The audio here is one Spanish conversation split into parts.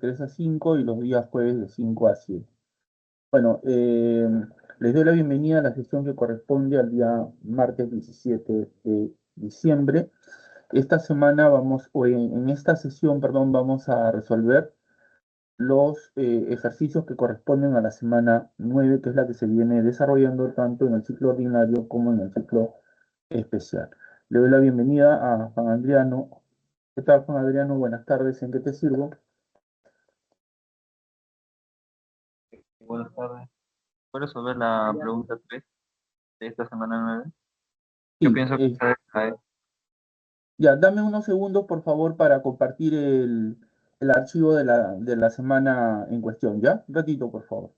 3 a 5 y los días jueves de 5 a 7. Bueno, les doy la bienvenida a la sesión que corresponde al día martes 17 de diciembre. Esta semana o en esta sesión, perdón, vamos a resolver los ejercicios que corresponden a la semana 9, que es la que se viene desarrollando tanto en el ciclo ordinario como en el ciclo especial. Le doy la bienvenida a Juan Adriano. ¿Qué tal, Juan Adriano? Buenas tardes. ¿En qué te sirvo? Buenas tardes. ¿Puedo resolver la pregunta 3 de esta semana 9? Yo Sí, pienso que ya, dame unos segundos, por favor, para compartir el archivo de la semana en cuestión, ¿ya? Un ratito, por favor.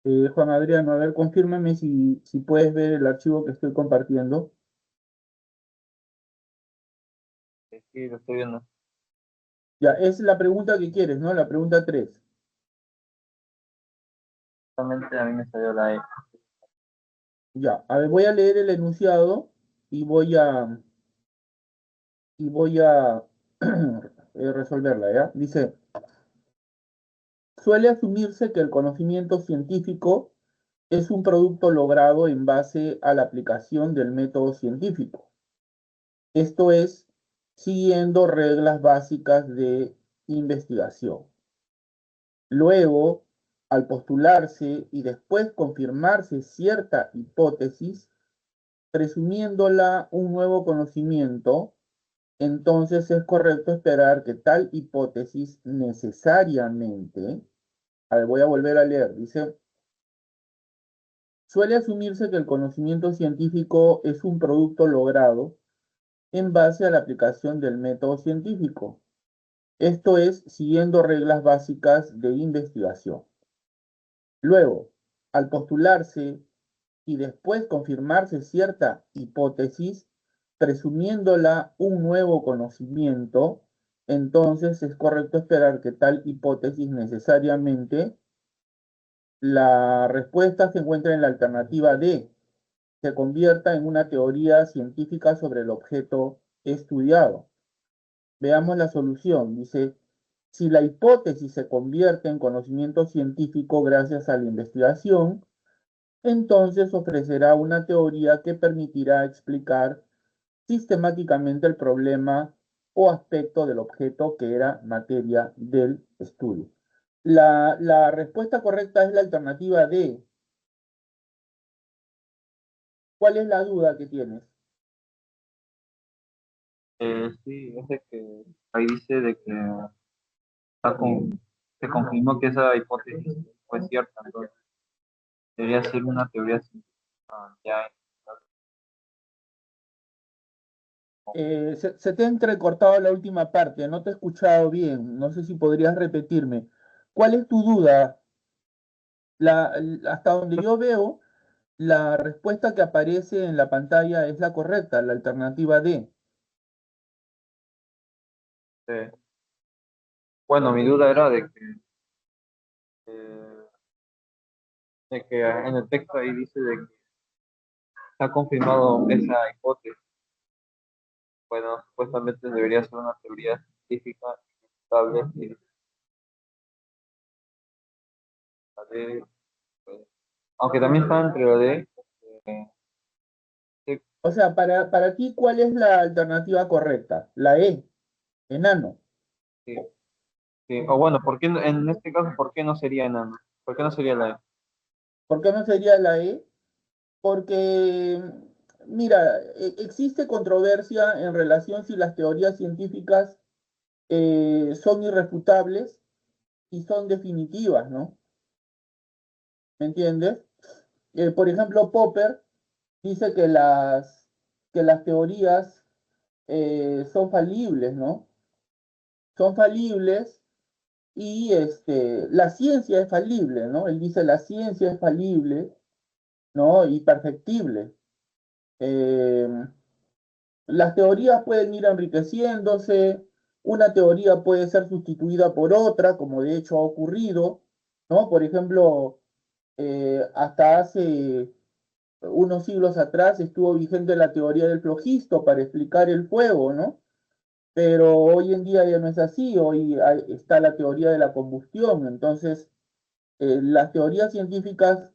Juan Adriano, a ver, confírmame si puedes ver el archivo que estoy compartiendo. sí, lo estoy viendo. Ya, es la pregunta que quieres, ¿no? La pregunta 3. Solamente a mí me salió la E. Ya, a ver, voy a leer el enunciado y voy a resolverla, ¿ya? Dice, suele asumirse que el conocimiento científico es un producto logrado en base a la aplicación del método científico. Esto es, siguiendo reglas básicas de investigación. Luego, al postularse y después confirmarse cierta hipótesis, presumiéndola un nuevo conocimiento, entonces es correcto esperar que tal hipótesis necesariamente, a ver, voy a volver a leer, dice, suele asumirse que el conocimiento científico es un producto logrado en base a la aplicación del método científico. Esto es, siguiendo reglas básicas de investigación. Luego, al postularse y después confirmarse cierta hipótesis, presumiéndola un nuevo conocimiento, entonces es correcto esperar que tal hipótesis necesariamente, la respuesta se encuentra en la alternativa D, se convierta en una teoría científica sobre el objeto estudiado. Veamos la solución. Dice, si la hipótesis se convierte en conocimiento científico gracias a la investigación, entonces ofrecerá una teoría que permitirá explicar sistemáticamente el problema o aspecto del objeto que era materia del estudio. La respuesta correcta es la alternativa D. ¿Cuál es la duda que tienes? Sí, es de que ahí dice de que se confirmó que esa hipótesis fue cierta, entonces debería ser una teoría científica ya. Se te ha entrecortado la última parte, no te he escuchado bien, no sé si podrías repetirme. ¿Cuál es tu duda? Hasta donde yo veo, la respuesta que aparece en la pantalla es la correcta, la alternativa D. Eh, bueno, mi duda era eh, de que en el texto ahí dice de que está confirmado esa hipótesis. Bueno, supuestamente debería ser una teoría científica estable y la D, pues, aunque también está entre la D, eh, sí, O sea, para ti, ¿cuál es la alternativa correcta? La E, enano. sí, sí. O bueno, ¿por qué en este caso, por qué no sería enano? ¿Por qué no sería la D? ¿Por qué no sería la E? Porque, mira, existe controversia en relación si las teorías científicas son irrefutables y son definitivas, ¿no? ¿Me entiendes? Por ejemplo, Popper dice que las teorías son falibles, ¿no? Son falibles y la ciencia es falible, ¿no? Él dice la ciencia es falible, ¿no? Y perfectible. Eh, las teorías pueden ir enriqueciéndose, una teoría puede ser sustituida por otra, como de hecho ha ocurrido, ¿no? Por ejemplo, hasta hace unos siglos atrás estuvo vigente la teoría del flogisto para explicar el fuego, ¿no? Pero hoy en día ya no es así, está la teoría de la combustión, entonces las teorías científicas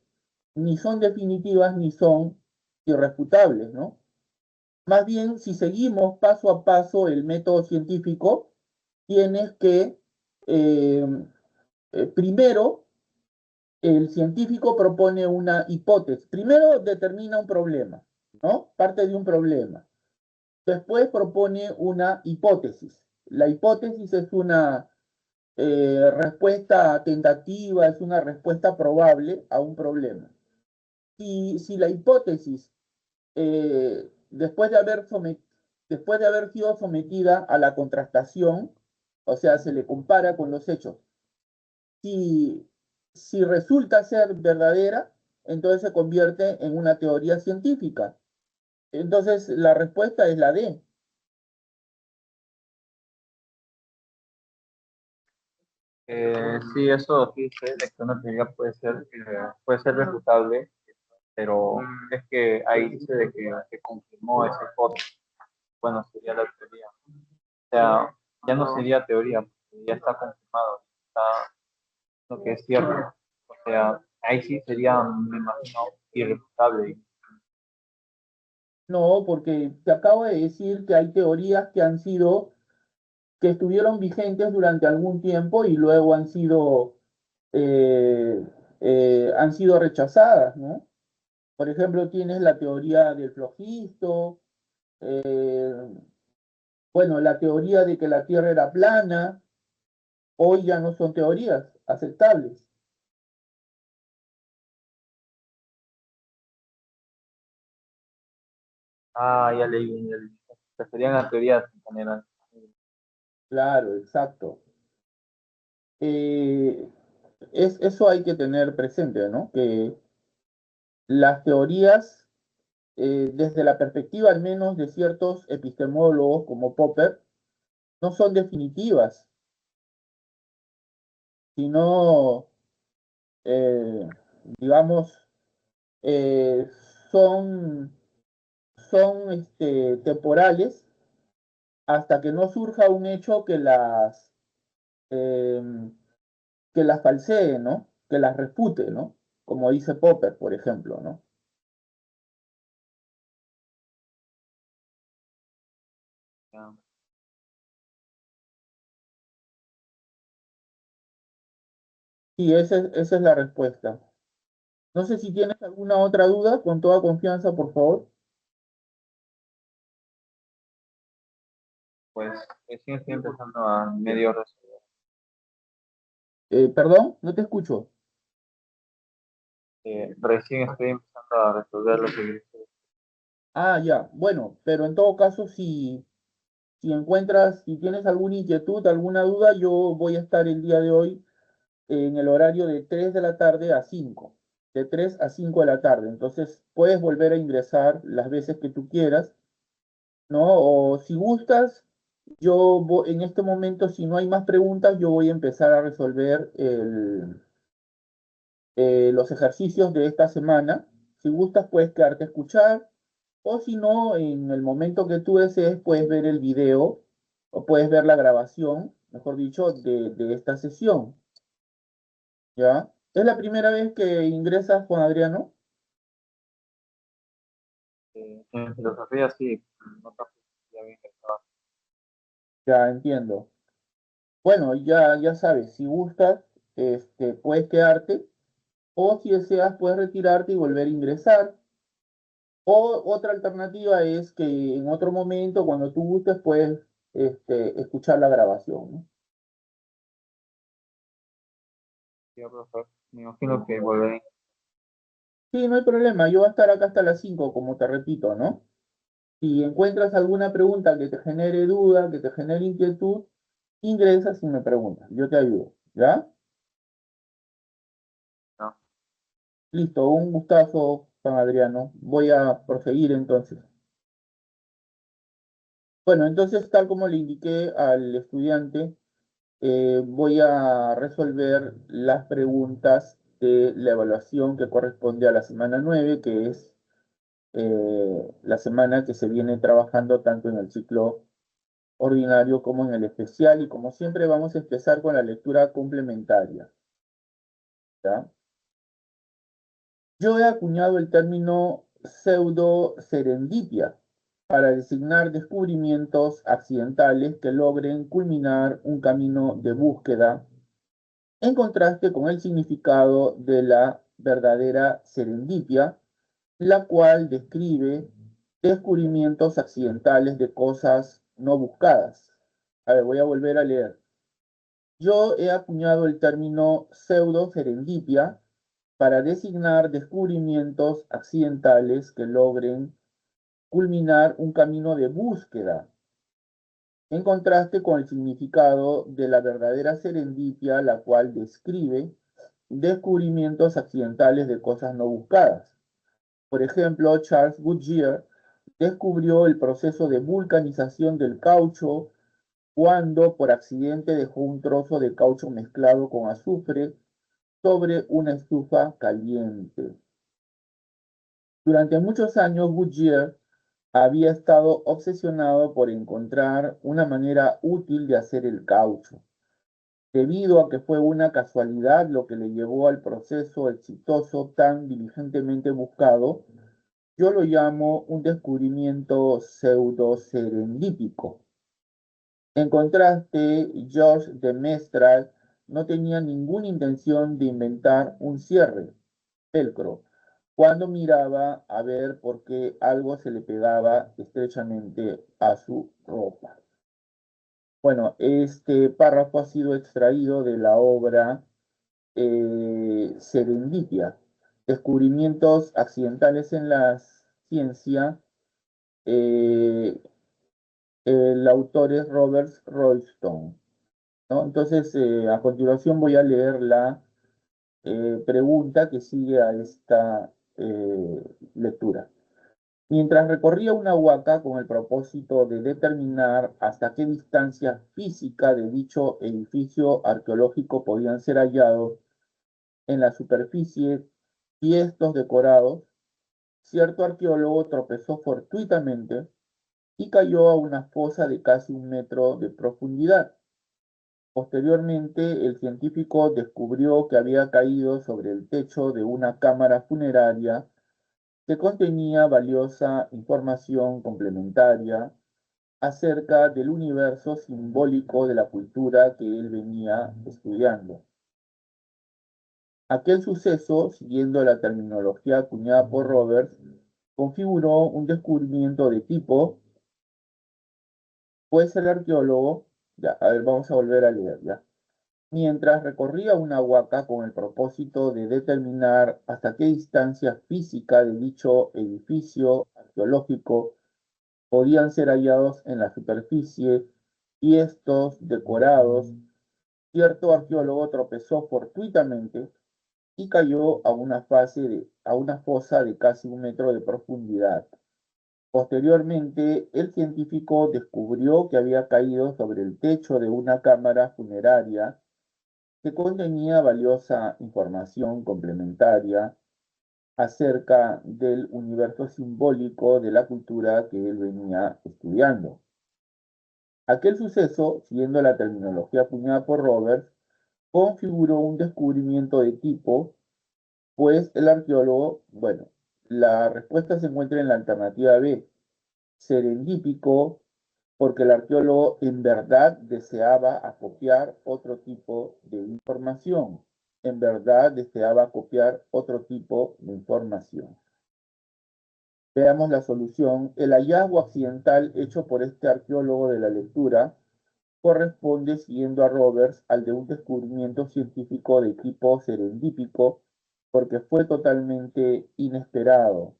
ni son definitivas ni son irrefutables, ¿no? Más bien, si seguimos paso a paso el método científico, tienes que, eh, primero, el científico propone una hipótesis. Primero determina un problema, ¿no? Parte de un problema. Después propone una hipótesis. La hipótesis es una respuesta tentativa, es una respuesta probable a un problema. Y si la hipótesis, después de haber sido sometida a la contrastación, o sea, se le compara con los hechos, si, si resulta ser verdadera, entonces se convierte en una teoría científica. Entonces, la respuesta es la D. Sí, eso sí sé, de que una teoría puede ser refutable, pero es que ahí dice de que se confirmó esa hipótesis. Bueno, sería la teoría. O sea, ya no sería teoría, porque ya está confirmado, está lo que es cierto. O sea, ahí sí sería, me imagino, irrefutable. No, porque te acabo de decir que hay teorías que estuvieron vigentes durante algún tiempo y luego eh, han sido rechazadas, ¿no? Por ejemplo, tienes la teoría del flogisto, eh, bueno, la teoría de que la Tierra era plana, hoy ya no son teorías aceptables. Ah, ya leí bien, ya leí. Serían las teorías en general. Claro, exacto. Eh, eso hay que tener presente, ¿no? Que las teorías, desde la perspectiva al menos de ciertos epistemólogos como Popper, no son definitivas, sino, eh, digamos, eh, son, son temporales hasta que no surja un hecho eh, que las falsee, ¿no? Que las refute, ¿no? Como dice Popper, por ejemplo, ¿no? Ya. Y esa es la respuesta. No sé si tienes alguna otra duda, con toda confianza, por favor. Pues recién estoy empezando a medio resolver. Perdón, no te escucho. Recién estoy empezando a resolver los ejercicios. Ah, ya. Bueno, pero en todo caso, si tienes alguna inquietud, alguna duda, yo voy a estar el día de hoy en el horario de 3 de la tarde a 5, de 3 a 5 de la tarde. Entonces, puedes volver a ingresar las veces que tú quieras, ¿no? O si gustas, en este momento, si no hay más preguntas, yo voy a empezar a resolver los ejercicios de esta semana. Si gustas, puedes quedarte a escuchar, o si no, en el momento que tú desees, puedes ver el video o puedes ver la grabación, mejor dicho, de esta sesión, ¿ya? ¿Es la primera vez que ingresas, Juan Adriano? En filosofía sí, no tan ya bien que estaba. Ya entiendo. Bueno, ya sabes, si gustas, puedes quedarte, o si deseas, puedes retirarte y volver a ingresar. O otra alternativa es que en otro momento, cuando tú gustes, puedes escuchar la grabación, ¿no? Ya, profesor, me imagino que volveré. Sí, no hay problema, yo voy a estar acá hasta las 5, como te repito, ¿no? Si encuentras alguna pregunta que te genere duda, que te genere inquietud, ingresas y me preguntas, yo te ayudo, ¿ya? ¿No? Listo, un gustazo, San Adriano. Voy a proseguir entonces. Bueno, entonces, tal como le indiqué al estudiante, voy a resolver las preguntas de la evaluación que corresponde a la semana 9, que es la semana que se viene trabajando tanto en el ciclo ordinario como en el especial, y como siempre vamos a empezar con la lectura complementaria, ¿ya? Yo he acuñado el término pseudo-serendipia para designar descubrimientos accidentales que logren culminar un camino de búsqueda, en contraste con el significado de la verdadera serendipia, la cual describe descubrimientos accidentales de cosas no buscadas. A ver, voy a volver a leer. Yo he acuñado el término pseudo-serendipia para designar descubrimientos accidentales que logren culminar un camino de búsqueda, en contraste con el significado de la verdadera serendipia, la cual describe descubrimientos accidentales de cosas no buscadas. Por ejemplo, Charles Goodyear descubrió el proceso de vulcanización del caucho cuando por accidente dejó un trozo de caucho mezclado con azufre sobre una estufa caliente. Durante muchos años, Goodyear había estado obsesionado por encontrar una manera útil de hacer el caucho. Debido a que fue una casualidad lo que le llevó al proceso exitoso tan diligentemente buscado, yo lo llamo un descubrimiento pseudo-serendípico. En contraste, George de Mestral no tenía ninguna intención de inventar un cierre, velcro, cuando miraba a ver por qué algo se le pegaba estrechamente a su ropa. Bueno, este párrafo ha sido extraído de la obra Serendipia, Descubrimientos accidentales en la ciencia. eh, el autor es Robert Royston, ¿no? Entonces, a continuación voy a leer la pregunta que sigue a esta lectura. Mientras recorría una huaca con el propósito de determinar hasta qué distancia física de dicho edificio arqueológico podían ser hallados en la superficie y estos decorados, cierto arqueólogo tropezó fortuitamente y cayó a una fosa de casi 1 metro de profundidad. Posteriormente, el científico descubrió que había caído sobre el techo de una cámara funeraria que contenía valiosa información complementaria acerca del universo simbólico de la cultura que él venía estudiando. Aquel suceso, siguiendo la terminología acuñada por Roberts, configuró un descubrimiento de tipo, pues el arqueólogo, ya, a ver, vamos a volver a leer, ya. Mientras recorría una huaca con el propósito de determinar hasta qué distancia física de dicho edificio arqueológico podían ser hallados en la superficie y estos decorados, cierto arqueólogo tropezó fortuitamente y cayó a una fosa de casi 1 metro de profundidad. Posteriormente, el científico descubrió que había caído sobre el techo de una cámara funeraria que contenía valiosa información complementaria acerca del universo simbólico de la cultura que él venía estudiando. Aquel suceso, siguiendo la terminología acuñada por Roberts, configuró un descubrimiento de tipo, pues el arqueólogo, bueno, la respuesta se encuentra en la alternativa B, serendípico, porque el arqueólogo en verdad deseaba acopiar otro tipo de información, en verdad deseaba copiar otro tipo de información. Veamos la solución. El hallazgo accidental hecho por este arqueólogo de la lectura corresponde, siguiendo a Roberts, al de un descubrimiento científico de tipo serendípico, porque fue totalmente inesperado,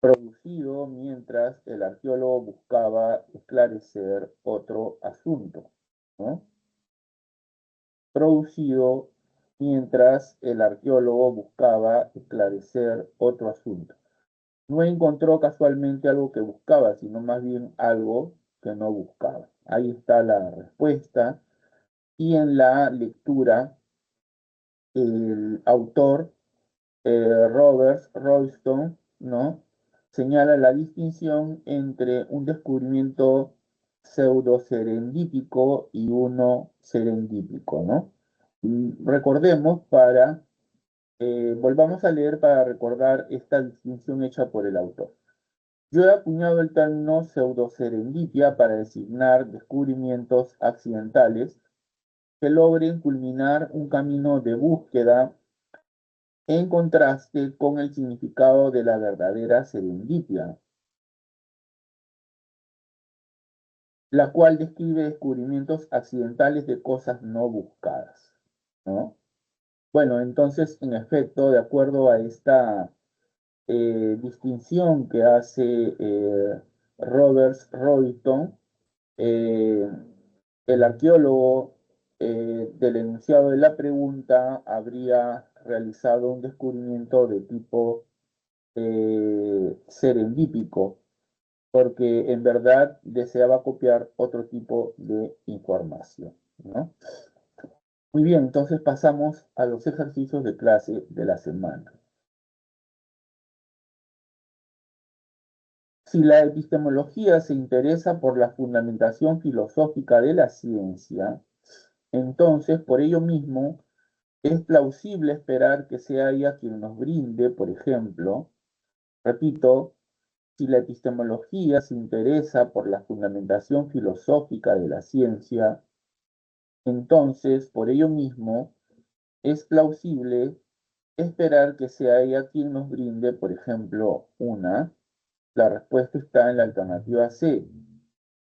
producido mientras el arqueólogo buscaba esclarecer otro asunto, ¿no? Producido mientras el arqueólogo buscaba esclarecer otro asunto. No encontró casualmente algo que buscaba, sino más bien algo que no buscaba. Ahí está la respuesta. Y en la lectura, el autor, Robert Royston, ¿no? Señala la distinción entre un descubrimiento pseudo-serendípico y uno serendípico, ¿no? Y recordemos volvamos a leer para recordar esta distinción hecha por el autor. Yo he acuñado el término pseudo-serendipia para designar descubrimientos accidentales que logren culminar un camino de búsqueda en contraste con el significado de la verdadera serendipia, la cual describe descubrimientos accidentales de cosas no buscadas, ¿no? Bueno, entonces, en efecto, de acuerdo a esta distinción que hace Roberts Royston, eh, el arqueólogo del enunciado de la pregunta habría realizado un descubrimiento de tipo serendípico, porque en verdad deseaba copiar otro tipo de información, ¿no? Muy bien, entonces pasamos a los ejercicios de clase de la semana. Si la epistemología se interesa por la fundamentación filosófica de la ciencia, entonces por ello mismo es plausible esperar que sea ella quien nos brinde, por ejemplo, repito, si la epistemología se interesa por la fundamentación filosófica de la ciencia, entonces por ello mismo es plausible esperar que sea ella quien nos brinde, por ejemplo, la respuesta está en la alternativa C,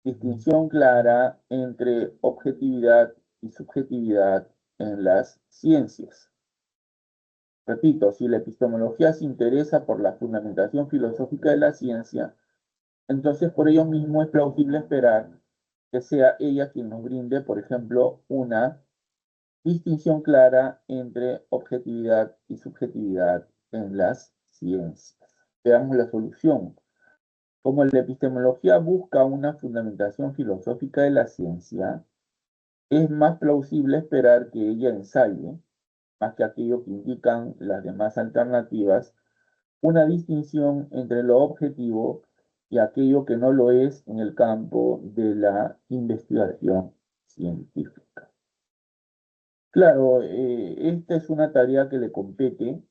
distinción clara entre objetividad y subjetividad en las ciencias. Repito, si la epistemología se interesa por la fundamentación filosófica de la ciencia, entonces por ello mismo es plausible esperar que sea ella quien nos brinde, por ejemplo, una distinción clara entre objetividad y subjetividad en las ciencias. Veamos la solución. Como la epistemología busca una fundamentación filosófica de la ciencia, es más plausible esperar que ella ensaye, más que aquello que indican las demás alternativas, una distinción entre lo objetivo y aquello que no lo es en el campo de la investigación científica. Claro, esta es una tarea que le compete,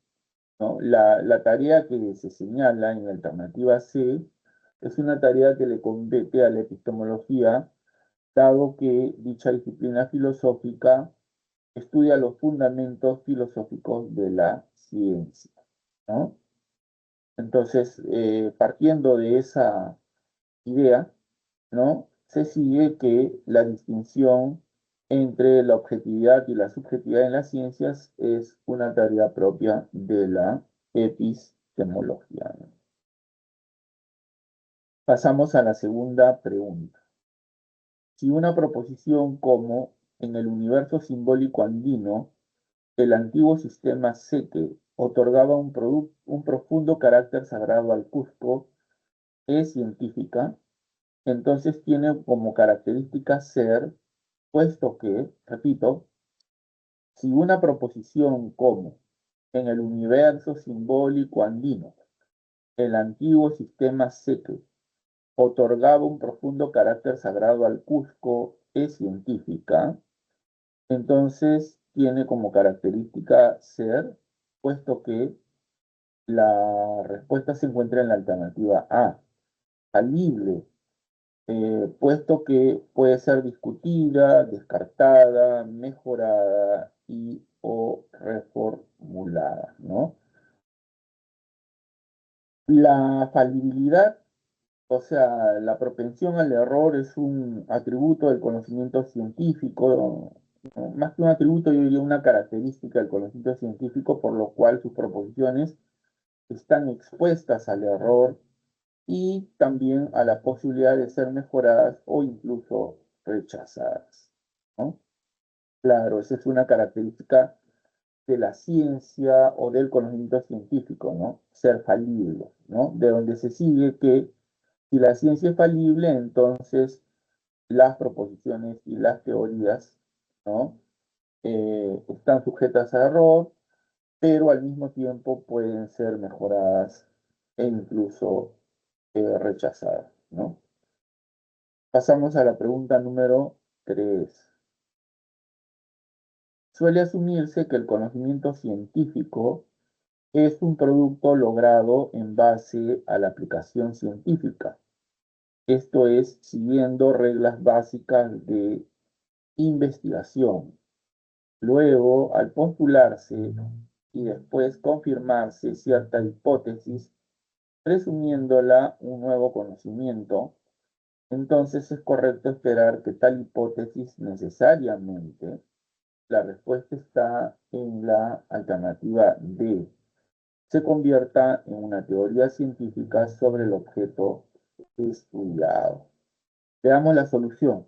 ¿no? La tarea que se señala en la alternativa C es una tarea que le compete a la epistemología, dado que dicha disciplina filosófica estudia los fundamentos filosóficos de la ciencia, ¿no? Entonces, partiendo de esa idea, ¿no? Se sigue que la distinción entre la objetividad y la subjetividad en las ciencias es una tarea propia de la epistemología, ¿no? Pasamos a la segunda pregunta. Si una proposición como en el universo simbólico andino, el antiguo sistema Seque otorgaba un profundo carácter sagrado al Cusco, es científica, entonces tiene como característica ser, puesto que, repito, si una proposición como en el universo simbólico andino, el antiguo sistema Seque otorgaba un profundo carácter sagrado al Cusco, es científica, entonces tiene como característica ser, puesto que la respuesta se encuentra en la alternativa A, falible, puesto que puede ser discutida, descartada, mejorada y o reformulada, ¿no? La falibilidad, o sea, la propensión al error es un atributo del conocimiento científico, ¿no? Más que un atributo, yo diría una característica del conocimiento científico, por lo cual sus proposiciones están expuestas al error y también a la posibilidad de ser mejoradas o incluso rechazadas, ¿no? Claro, esa es una característica de la ciencia o del conocimiento científico, ¿no? Ser falible, ¿no? De donde se sigue que si la ciencia es falible, entonces las proposiciones y las teorías, ¿no? Están sujetas a error, pero al mismo tiempo pueden ser mejoradas e incluso rechazadas, ¿no? Pasamos a la pregunta número 3. Suele asumirse que el conocimiento científico es un producto logrado en base a la aplicación científica. Esto es, siguiendo reglas básicas de investigación. Luego, al postularse y después confirmarse cierta hipótesis, presumiéndola un nuevo conocimiento, entonces es correcto esperar que tal hipótesis necesariamente, la respuesta está en la alternativa D, se convierta en una teoría científica sobre el objeto estudiado. Veamos la solución.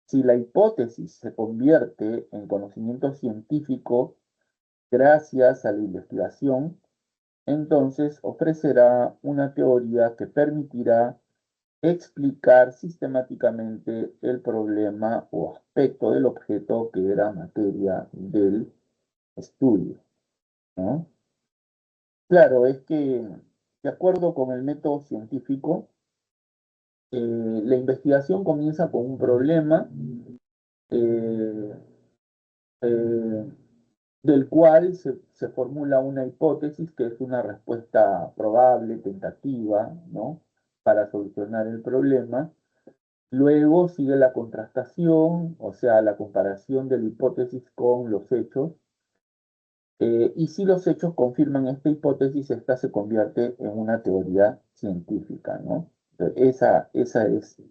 Si la hipótesis se convierte en conocimiento científico gracias a la investigación, entonces ofrecerá una teoría que permitirá explicar sistemáticamente el problema o aspecto del objeto que era materia del estudio, ¿no? Claro, es que de acuerdo con el método científico, la investigación comienza con un problema eh, eh, del cual se formula una hipótesis que es una respuesta probable, tentativa, ¿no? Para solucionar el problema. Luego sigue la contrastación, o sea, la comparación de la hipótesis con los hechos. Y si los hechos confirman esta hipótesis, esta se convierte en una teoría científica, ¿no? Esa es,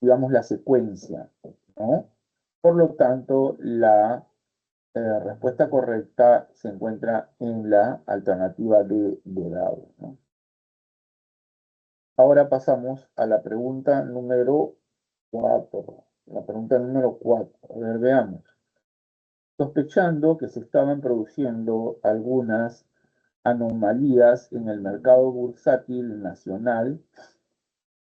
digamos, la secuencia, ¿no? Por lo tanto, la respuesta correcta se encuentra en la alternativa de dado, ¿no? Ahora pasamos a la pregunta número 4. La pregunta número 4. A ver, veamos. Sospechando que se estaban produciendo algunas anomalías en el mercado bursátil nacional,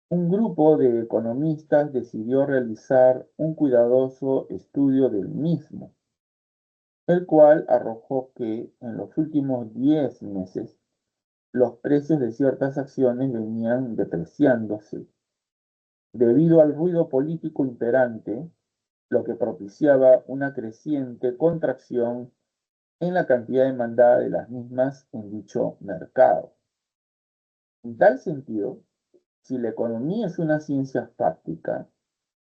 un grupo de economistas decidió realizar un cuidadoso estudio del mismo, el cual arrojó que en los últimos 10 meses los precios de ciertas acciones venían depreciándose debido al ruido político imperante, lo que propiciaba una creciente contracción en la cantidad demandada de las mismas en dicho mercado. En tal sentido, si la economía es una ciencia fáctica,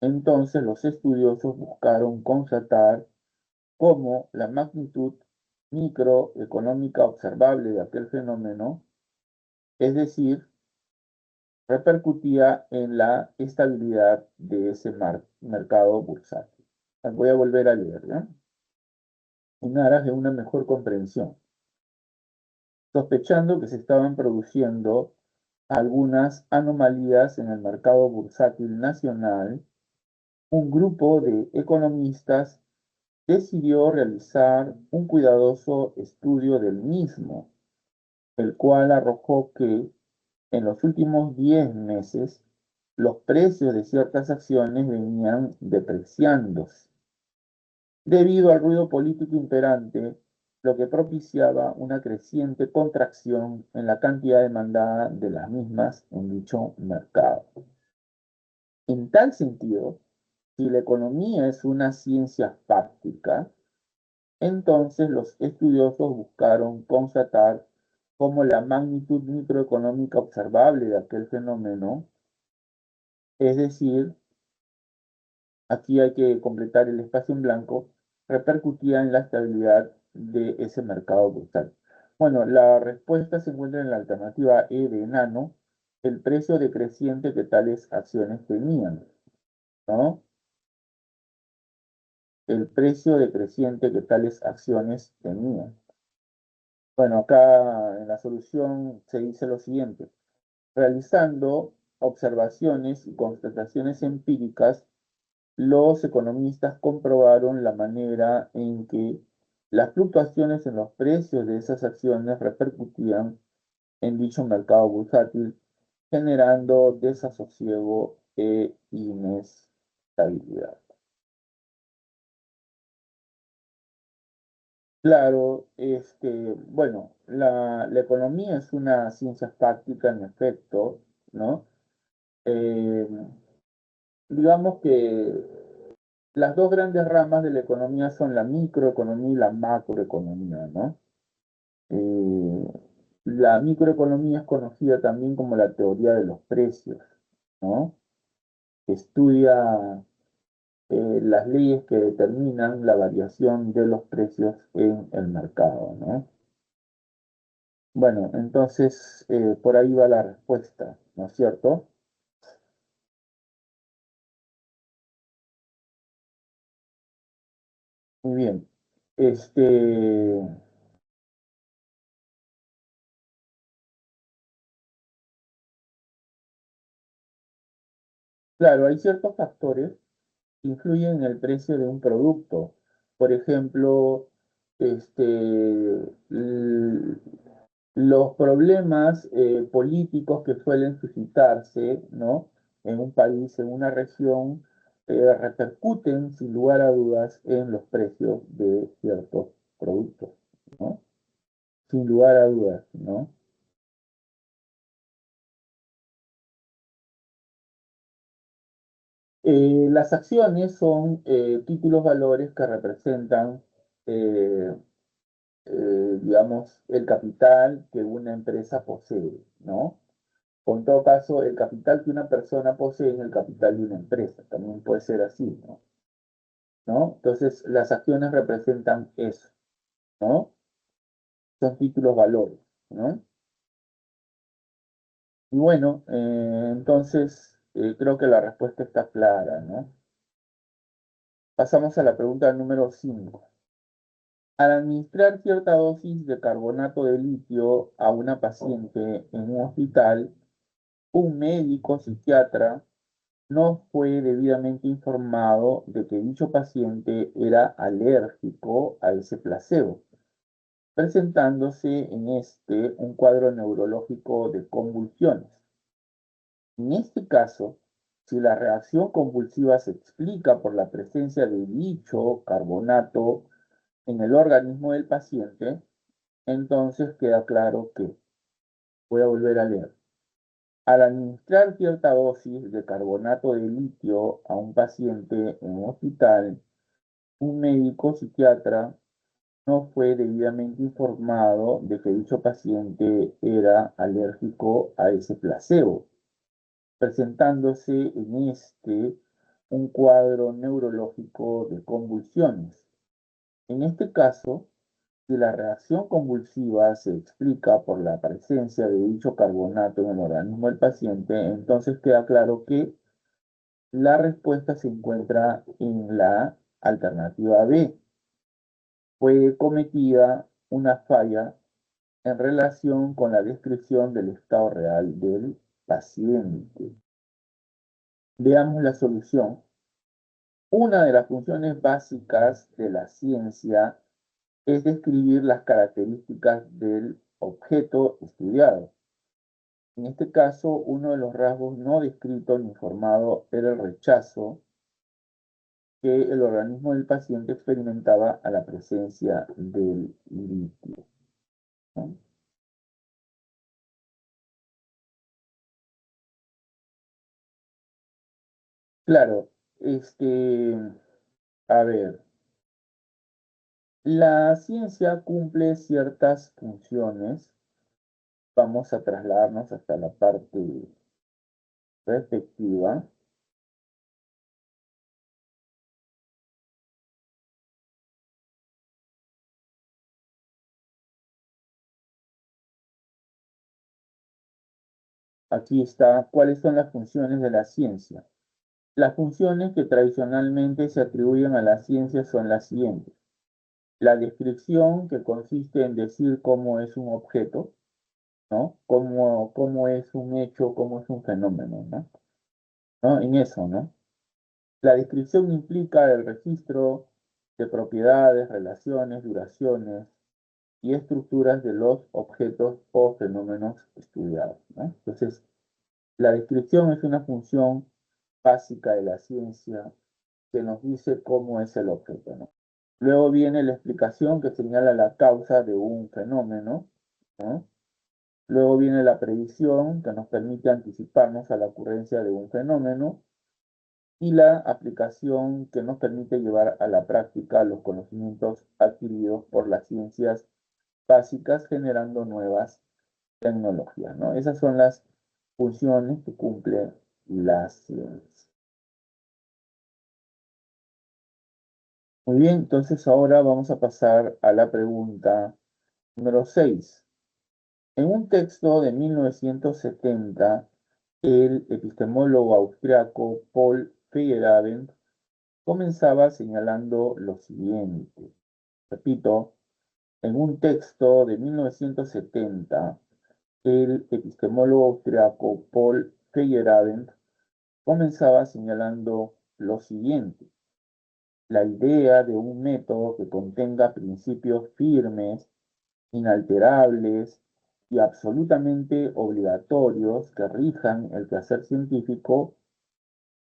entonces los estudiosos buscaron constatar cómo la magnitud microeconómica observable de aquel fenómeno, es decir, repercutía en la estabilidad de ese mercado bursátil. Voy a volver a leer, ¿ya? En aras de una mejor comprensión, sospechando que se estaban produciendo algunas anomalías en el mercado bursátil nacional, un grupo de economistas decidió realizar un cuidadoso estudio del mismo, el cual arrojó que en los últimos 10 meses los precios de ciertas acciones venían depreciándose debido al ruido político imperante, lo que propiciaba una creciente contracción en la cantidad demandada de las mismas en dicho mercado. En tal sentido, si la economía es una ciencia fáctica, entonces los estudiosos buscaron constatar cómo la magnitud microeconómica observable de aquel fenómeno, es decir, aquí hay que completar el espacio en blanco, repercutía en la estabilidad de ese mercado brutal. Bueno, la respuesta se encuentra en la alternativa E de enano, el precio decreciente que tales acciones tenían, ¿no? El precio decreciente que tales acciones tenían. Bueno, acá en la solución se dice lo siguiente: realizando observaciones y constataciones empíricas, los economistas comprobaron la manera en que las fluctuaciones en los precios de esas acciones repercutían en dicho mercado bursátil, generando desasosiego e inestabilidad. Claro, bueno, la economía es una ciencia práctica en efecto, ¿no? Eh, digamos que las dos grandes ramas de la economía son la microeconomía y la macroeconomía, ¿no? Eh, la microeconomía es conocida también como la teoría de los precios, ¿no? Estudia las leyes que determinan la variación de los precios en el mercado, ¿no? Bueno, entonces por ahí va la respuesta, ¿no es cierto? Muy bien. Este, claro, hay ciertos factores que influyen en el precio de un producto. Por ejemplo, l- los problemas políticos que suelen suscitarse, ¿no? En un país, en una región, repercuten sin lugar a dudas en los precios de ciertos productos, ¿no? Sin lugar a dudas, ¿no? Las acciones son títulos valores que representan, eh, digamos, el capital que una empresa posee, ¿no? O en todo caso, el capital que una persona posee es el capital de una empresa, también puede ser así, ¿no? ¿No? Entonces, las acciones representan eso, ¿no? Son títulos valores, ¿no? Y bueno, entonces creo que la respuesta está clara, ¿no? Pasamos a la pregunta número 5. Al administrar cierta dosis de carbonato de litio a una paciente en un hospital, un médico psiquiatra no fue debidamente informado de que dicho paciente era alérgico a ese placebo, presentándose en este un cuadro neurológico de convulsiones. En este caso, si la reacción convulsiva se explica por la presencia de dicho carbonato en el organismo del paciente, entonces queda claro que, voy a volver a leer, al administrar cierta dosis de carbonato de litio a un paciente en un hospital, un médico psiquiatra no fue debidamente informado de que dicho paciente era alérgico a ese placebo, presentándose en este un cuadro neurológico de convulsiones. En este caso, si la reacción convulsiva se explica por la presencia de dicho carbonato en el organismo del paciente, entonces queda claro que la respuesta se encuentra en la alternativa B. Fue cometida una falla en relación con la descripción del estado real del paciente. Veamos la solución. Una de las funciones básicas de la ciencia es describir las características del objeto estudiado. En este caso, uno de los rasgos no descrito ni informado era el rechazo que el organismo del paciente experimentaba a la presencia del litio, ¿no? Claro, a ver, la ciencia cumple ciertas funciones. Vamos a trasladarnos hasta la parte respectiva. Aquí está, ¿cuáles son las funciones de la ciencia? Las funciones que tradicionalmente se atribuyen a la ciencia son las siguientes. La descripción, que consiste en decir cómo es un objeto, ¿no? Cómo es un hecho, cómo es un fenómeno, ¿no? ¿No? En eso, ¿no? La descripción implica el registro de propiedades, relaciones, duraciones y estructuras de los objetos o fenómenos estudiados, ¿no? Entonces, la descripción es una función básica de la ciencia que nos dice cómo es el objeto, ¿no? Luego viene la explicación que señala la causa de un fenómeno, ¿no? Luego viene la predicción que nos permite anticiparnos a la ocurrencia de un fenómeno y la aplicación que nos permite llevar a la práctica los conocimientos adquiridos por las ciencias básicas generando nuevas tecnologías, ¿no? Esas son las funciones que cumple la ciencia. Muy bien, entonces ahora vamos a pasar a la pregunta número 6. En un texto de 1970, el epistemólogo austriaco Paul Feyerabend comenzaba señalando lo siguiente. Repito, en un texto de 1970, el epistemólogo austriaco Paul Feyerabend comenzaba señalando lo siguiente. La idea de un método que contenga principios firmes, inalterables y absolutamente obligatorios que rijan el quehacer científico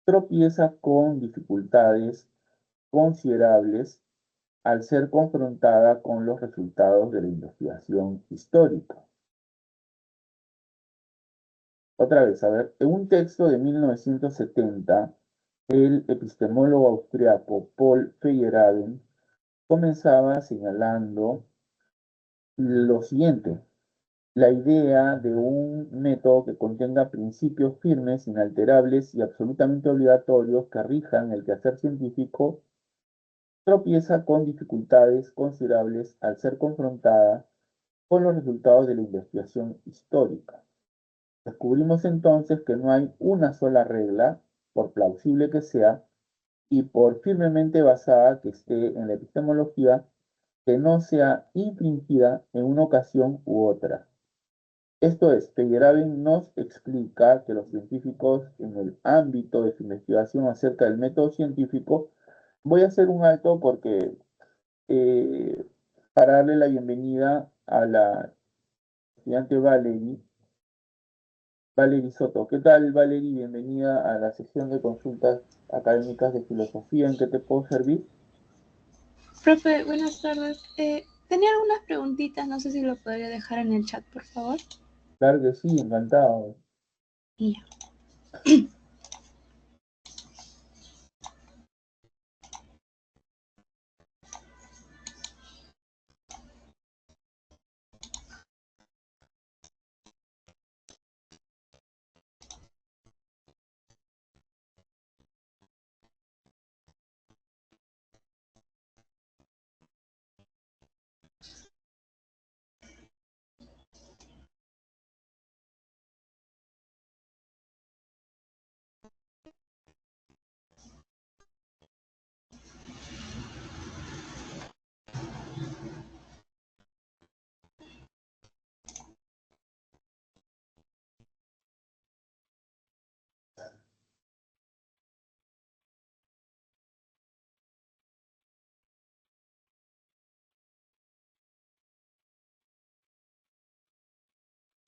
tropieza con dificultades considerables al ser confrontada con los resultados de la investigación histórica. Otra vez, a ver, en un texto de 1970, el epistemólogo austriaco Paul Feyerabend comenzaba señalando lo siguiente. La idea de un método que contenga principios firmes, inalterables y absolutamente obligatorios que rijan el quehacer científico tropieza con dificultades considerables al ser confrontada con los resultados de la investigación histórica. Descubrimos entonces que no hay una sola regla, por plausible que sea, y por firmemente basada que esté en la epistemología, que no sea infringida en una ocasión u otra. Esto es, Feyerabend nos explica que los científicos en el ámbito de su investigación acerca del método científico, voy a hacer un alto porque para darle la bienvenida a la estudiante Valerie Soto. ¿Qué tal, Valerie? Bienvenida a la sesión de consultas académicas de filosofía. ¿En qué te puedo servir? Profe, buenas tardes. Tenía algunas preguntitas, no sé si lo podría dejar en el chat, por favor. Claro que sí, encantado. Y ya.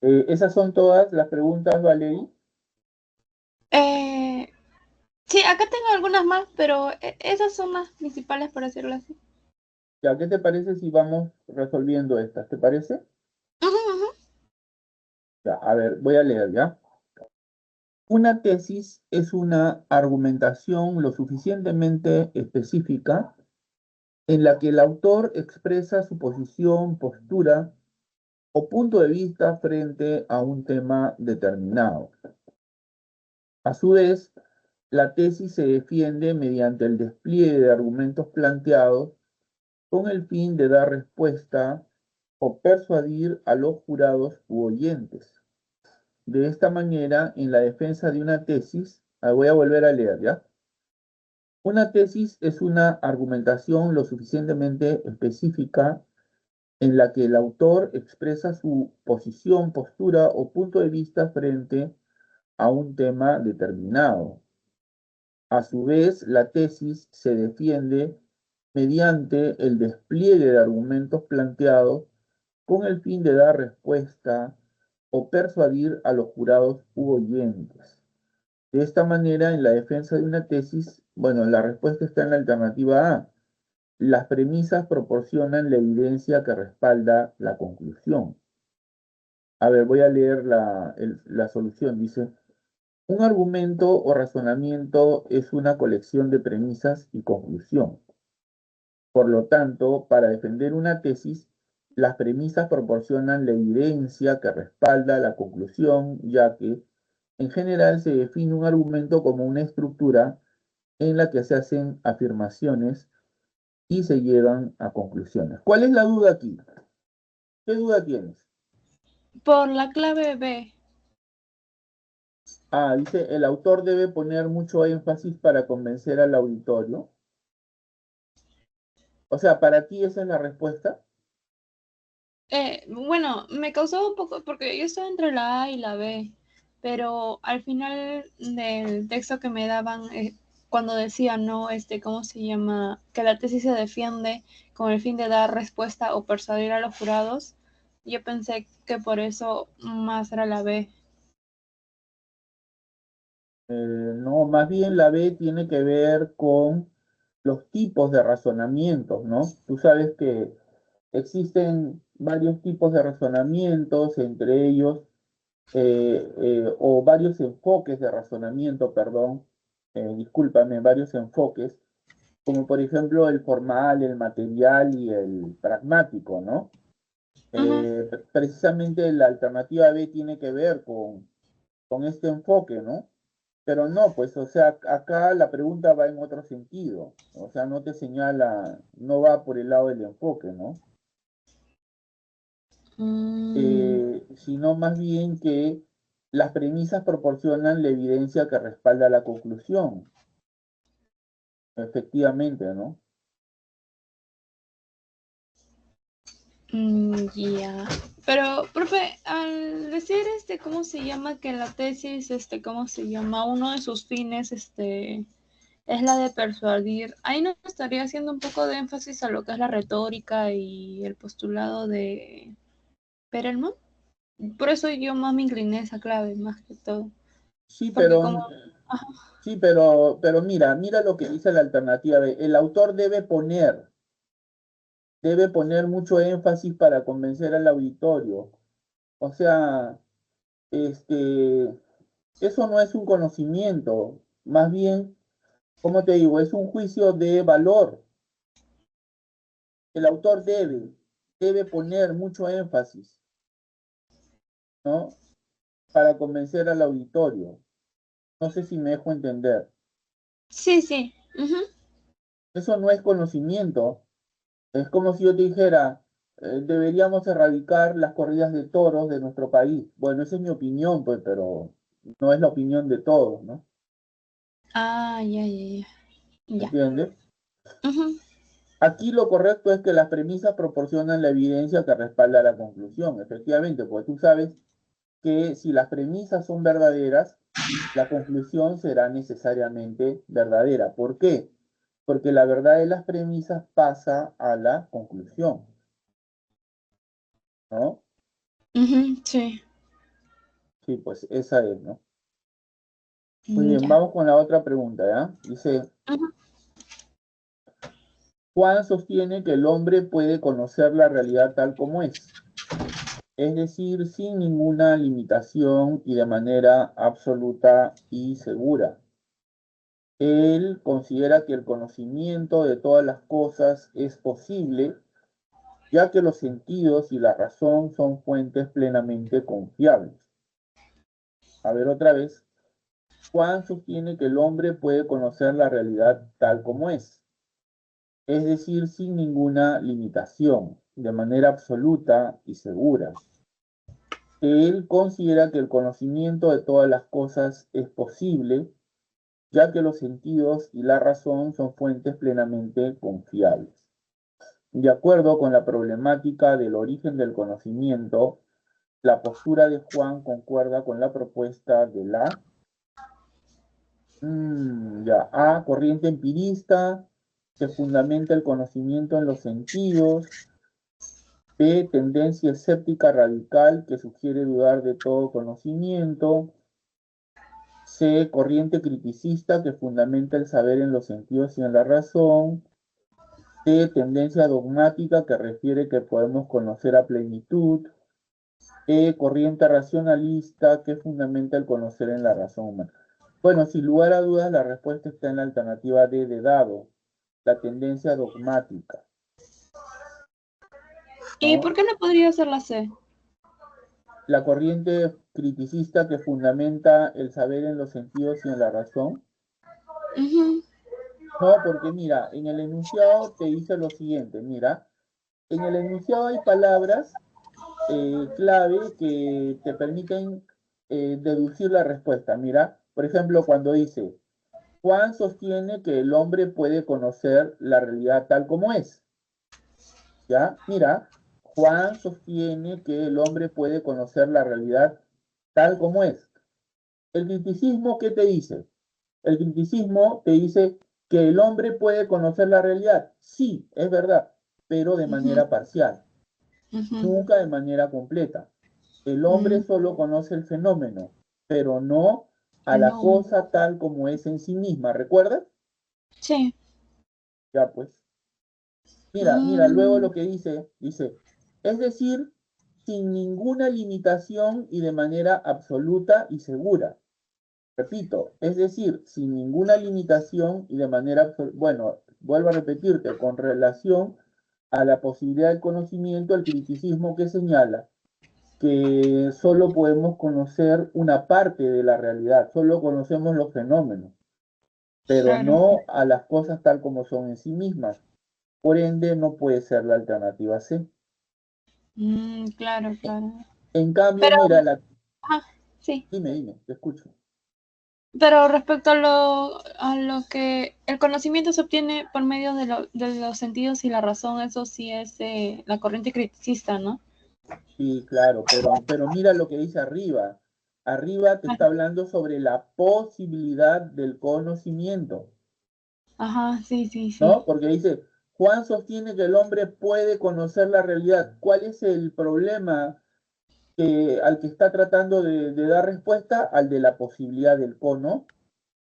Esas son todas las preguntas, Valerie. Eh, sí, acá tengo algunas más, pero esas son las principales, por decirlo así. Ya, ¿qué te parece si vamos resolviendo estas? ¿Te parece? Ujú, ujú. Ya, a ver, voy a leer, ¿ya? Una tesis es una argumentación lo suficientemente específica en la que el autor expresa su posición, postura o punto de vista frente a un tema determinado. A su vez, la tesis se defiende mediante el despliegue de argumentos planteados con el fin de dar respuesta o persuadir a los jurados u oyentes. De esta manera, en la defensa de una tesis, voy a volver a leer, ¿ya? Una tesis es una argumentación lo suficientemente específica en la que el autor expresa su posición, postura o punto de vista frente a un tema determinado. A su vez, la tesis se defiende mediante el despliegue de argumentos planteados con el fin de dar respuesta o persuadir a los jurados u oyentes. De esta manera, en la defensa de una tesis, bueno, la respuesta está en la alternativa A. Las premisas proporcionan la evidencia que respalda la conclusión. A ver, voy a leer la solución. Dice, un argumento o razonamiento es una colección de premisas y conclusión. Por lo tanto, para defender una tesis, las premisas proporcionan la evidencia que respalda la conclusión, ya que en general se define un argumento como una estructura en la que se hacen afirmaciones y se llevan a conclusiones. ¿Cuál es la duda aquí? ¿Qué duda tienes? Por la clave B. Dice, el autor debe poner mucho énfasis para convencer al auditorio. O sea, para ti esa es la respuesta. Bueno, me causó un poco, porque yo estaba entre la A y la B, pero al final del texto que me daban, cuando decía, no, ¿cómo se llama? Que la tesis se defiende con el fin de dar respuesta o persuadir a los jurados, yo pensé que por eso más era la B. No, más bien la B tiene que ver con los tipos de razonamientos, ¿no? Tú sabes que existen varios tipos de razonamientos, entre ellos, o varios enfoques de razonamiento, perdón, discúlpame, varios enfoques, como por ejemplo el formal, el material y el pragmático, ¿no? Ujú. Precisamente la alternativa B tiene que ver con este enfoque, ¿no? Pero no, pues, o sea, acá la pregunta va en otro sentido, o sea, no te señala, no va por el lado del enfoque, ¿no? Mm, Sino más bien que las premisas proporcionan la evidencia que respalda la conclusión, efectivamente, ¿no? ya. Pero, profe, al decir ¿cómo se llama? Que la tesis, ¿cómo se llama? Uno de sus fines, es la de persuadir. Ahí no estaría haciendo un poco de énfasis a lo que es la retórica y el postulado de Perelman. Por eso yo más me incliné a esa clave, más que todo. Sí, Porque como, ajá, pero mira lo que dice la alternativa B. El autor debe poner mucho énfasis para convencer al auditorio. O sea, este, eso no es un conocimiento, más bien, como te digo, es un juicio de valor. El autor debe poner mucho énfasis, ¿no? Para convencer al auditorio. No sé si me dejo entender. sí, sí. Ujú. Eso no es conocimiento. Es como si yo te dijera, deberíamos erradicar las corridas de toros de nuestro país. Bueno, esa es mi opinión, pues, pero no es la opinión de todos, ¿no? Ah, ya, ya, ya. Ya. ¿Entiendes? Ujú. Aquí lo correcto es que las premisas proporcionan la evidencia que respalda la conclusión, efectivamente, porque tú sabes que si las premisas son verdaderas, la conclusión será necesariamente verdadera. ¿Por qué? Porque la verdad de las premisas pasa a la conclusión, ¿no? Ujú, sí. Sí, pues esa es, ¿no? Muy bien, Ya. vamos con la otra pregunta, ¿ya? Dice, Ujú. Juan sostiene que el hombre puede conocer la realidad tal como es decir, sin ninguna limitación y de manera absoluta y segura. Él considera que el conocimiento de todas las cosas es posible, ya que los sentidos y la razón son fuentes plenamente confiables. A ver otra vez, Juan sostiene que el hombre puede conocer la realidad tal como es decir, sin ninguna limitación, de manera absoluta y segura. Él considera que el conocimiento de todas las cosas es posible, ya que los sentidos y la razón son fuentes plenamente confiables. De acuerdo con la problemática del origen del conocimiento, la postura de Juan concuerda con la propuesta de la A, corriente empirista, que fundamenta el conocimiento en los sentidos. B, tendencia escéptica radical, que sugiere dudar de todo conocimiento. C, corriente criticista, que fundamenta el saber en los sentidos y en la razón. D, tendencia dogmática, que refiere que podemos conocer a plenitud. E, corriente racionalista, que fundamenta el conocer en la razón humana. Bueno, sin lugar a dudas, la respuesta está en la alternativa D de dado, la tendencia dogmática, ¿Y ¿no? por qué no podría ser la C? La corriente criticista que fundamenta el saber en los sentidos y en la razón. Ujú. No, porque mira, en el enunciado te dice lo siguiente, mira, en el enunciado hay palabras clave que te permiten deducir la respuesta. Mira, por ejemplo, cuando dice, Juan sostiene que el hombre puede conocer la realidad tal como es. ¿Ya? Mira, Juan sostiene que el hombre puede conocer la realidad tal como es. El criticismo, ¿qué te dice? El criticismo te dice que el hombre puede conocer la realidad. Sí, es verdad, pero de Ujú. manera parcial, Ujú. nunca de manera completa. El hombre Mm, solo conoce el fenómeno, pero no a la fenómeno. cosa tal como es en sí misma. ¿Recuerdas? Sí. Ya pues. Mira, luego Mm, lo que dice, es decir, sin ninguna limitación y de manera absoluta y segura. Repito, es decir, sin ninguna limitación y de manera absoluta. Bueno, vuelvo a repetirte, con relación a la posibilidad del conocimiento, el criticismo que señala que solo podemos conocer una parte de la realidad, solo conocemos los fenómenos, pero claro. no a las cosas tal como son en sí mismas. Por ende, no puede ser la alternativa C. Claro, claro. En cambio, Pero, mira, ajá, sí. dime, te escucho. Pero respecto a lo que el conocimiento se obtiene por medio de los sentidos y la razón, eso sí es la corriente criticista, ¿no? Sí, claro, pero mira lo que dice arriba. Arriba te Ah, está hablando sobre la posibilidad del conocimiento, ajá, sí, sí, sí. ¿no? Porque dice, Juan sostiene que el hombre puede conocer la realidad. ¿Cuál es el problema al que está tratando de dar respuesta? Al de la posibilidad del cono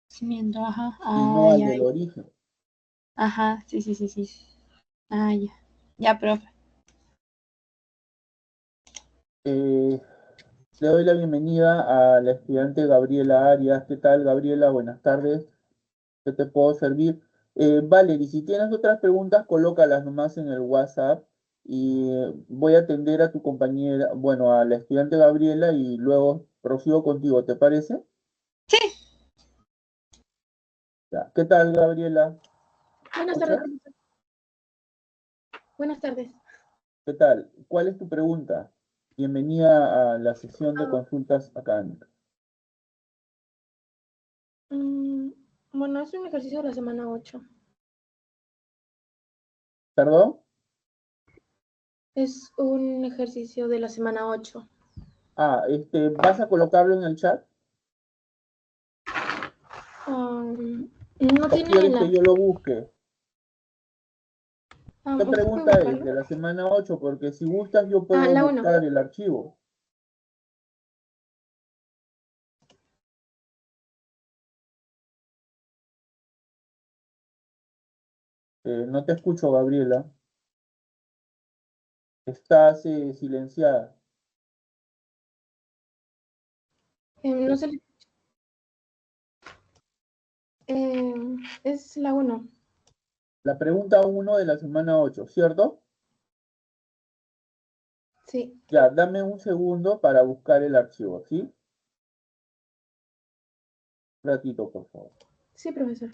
Conocimiento, ajá. y Ah, no al ya, del ya. origen. Ajá, sí, sí, sí, sí. Ah, ya. Ya, profe. Eh, Le doy la bienvenida a la estudiante Gabriela Arias. ¿Qué tal, Gabriela? Buenas tardes. ¿Qué te puedo servir? Valerie, si tienes otras preguntas, colócalas nomás en el WhatsApp y voy a atender a tu compañera, bueno, a la estudiante Gabriela y luego prosigo contigo, ¿te parece? Sí. Ya. ¿Qué tal, Gabriela? Buenas tardes, ¿Escuchas? profesor. Buenas tardes. ¿Qué tal? ¿Cuál es tu pregunta? Bienvenida a la sesión de consultas académicas. Mm, bueno, es un ejercicio de la semana 8. ¿Perdón? Es un ejercicio de la semana 8. ¿Vas a colocarlo en el chat No o tiene quieres la... que yo lo busque? ¿Qué ¿Usted puede pregunta es? buscarlo? De la semana 8, porque si gustas yo puedo La 1. buscar el archivo. No te escucho, Gabriela. Estás silenciada. No sé. Es la 1. La pregunta 1 de la semana 8, ¿cierto? Sí, Ya, dame un segundo para buscar el archivo, ¿sí? Un ratito, por favor. sí, profesor.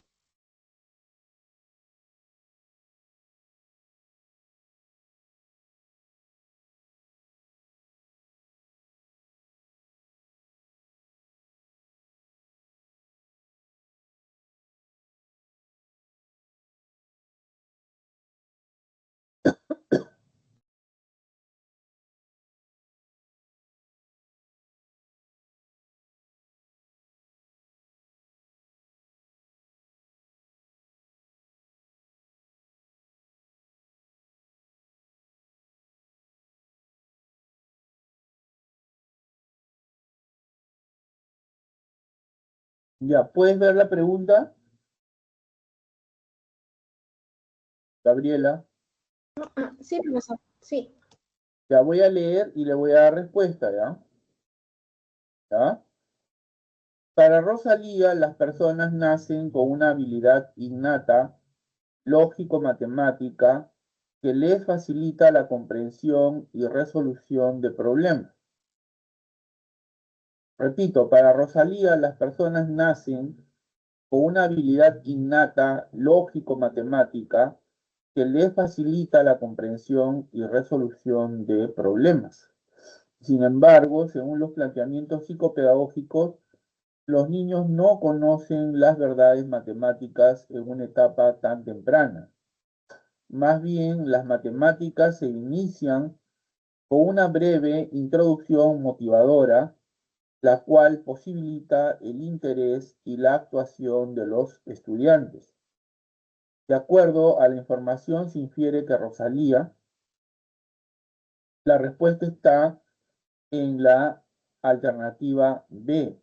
Ya, ¿puedes ver la pregunta, Gabriela? Sí, profesor. Sí. Ya voy a leer y le voy a dar respuesta, ¿ya? ¿Ya? Para Rosalía, las personas nacen con una habilidad innata, lógico-matemática, que les facilita la comprensión y resolución de problemas. Repito, para Rosalía, las personas nacen con una habilidad innata, lógico-matemática, que les facilita la comprensión y resolución de problemas. Sin embargo, según los planteamientos psicopedagógicos, los niños no conocen las verdades matemáticas en una etapa tan temprana. Más bien, las matemáticas se inician con una breve introducción motivadora, la cual posibilita el interés y la actuación de los estudiantes. De acuerdo a la información, se infiere que Rosalía, la respuesta está en la alternativa B.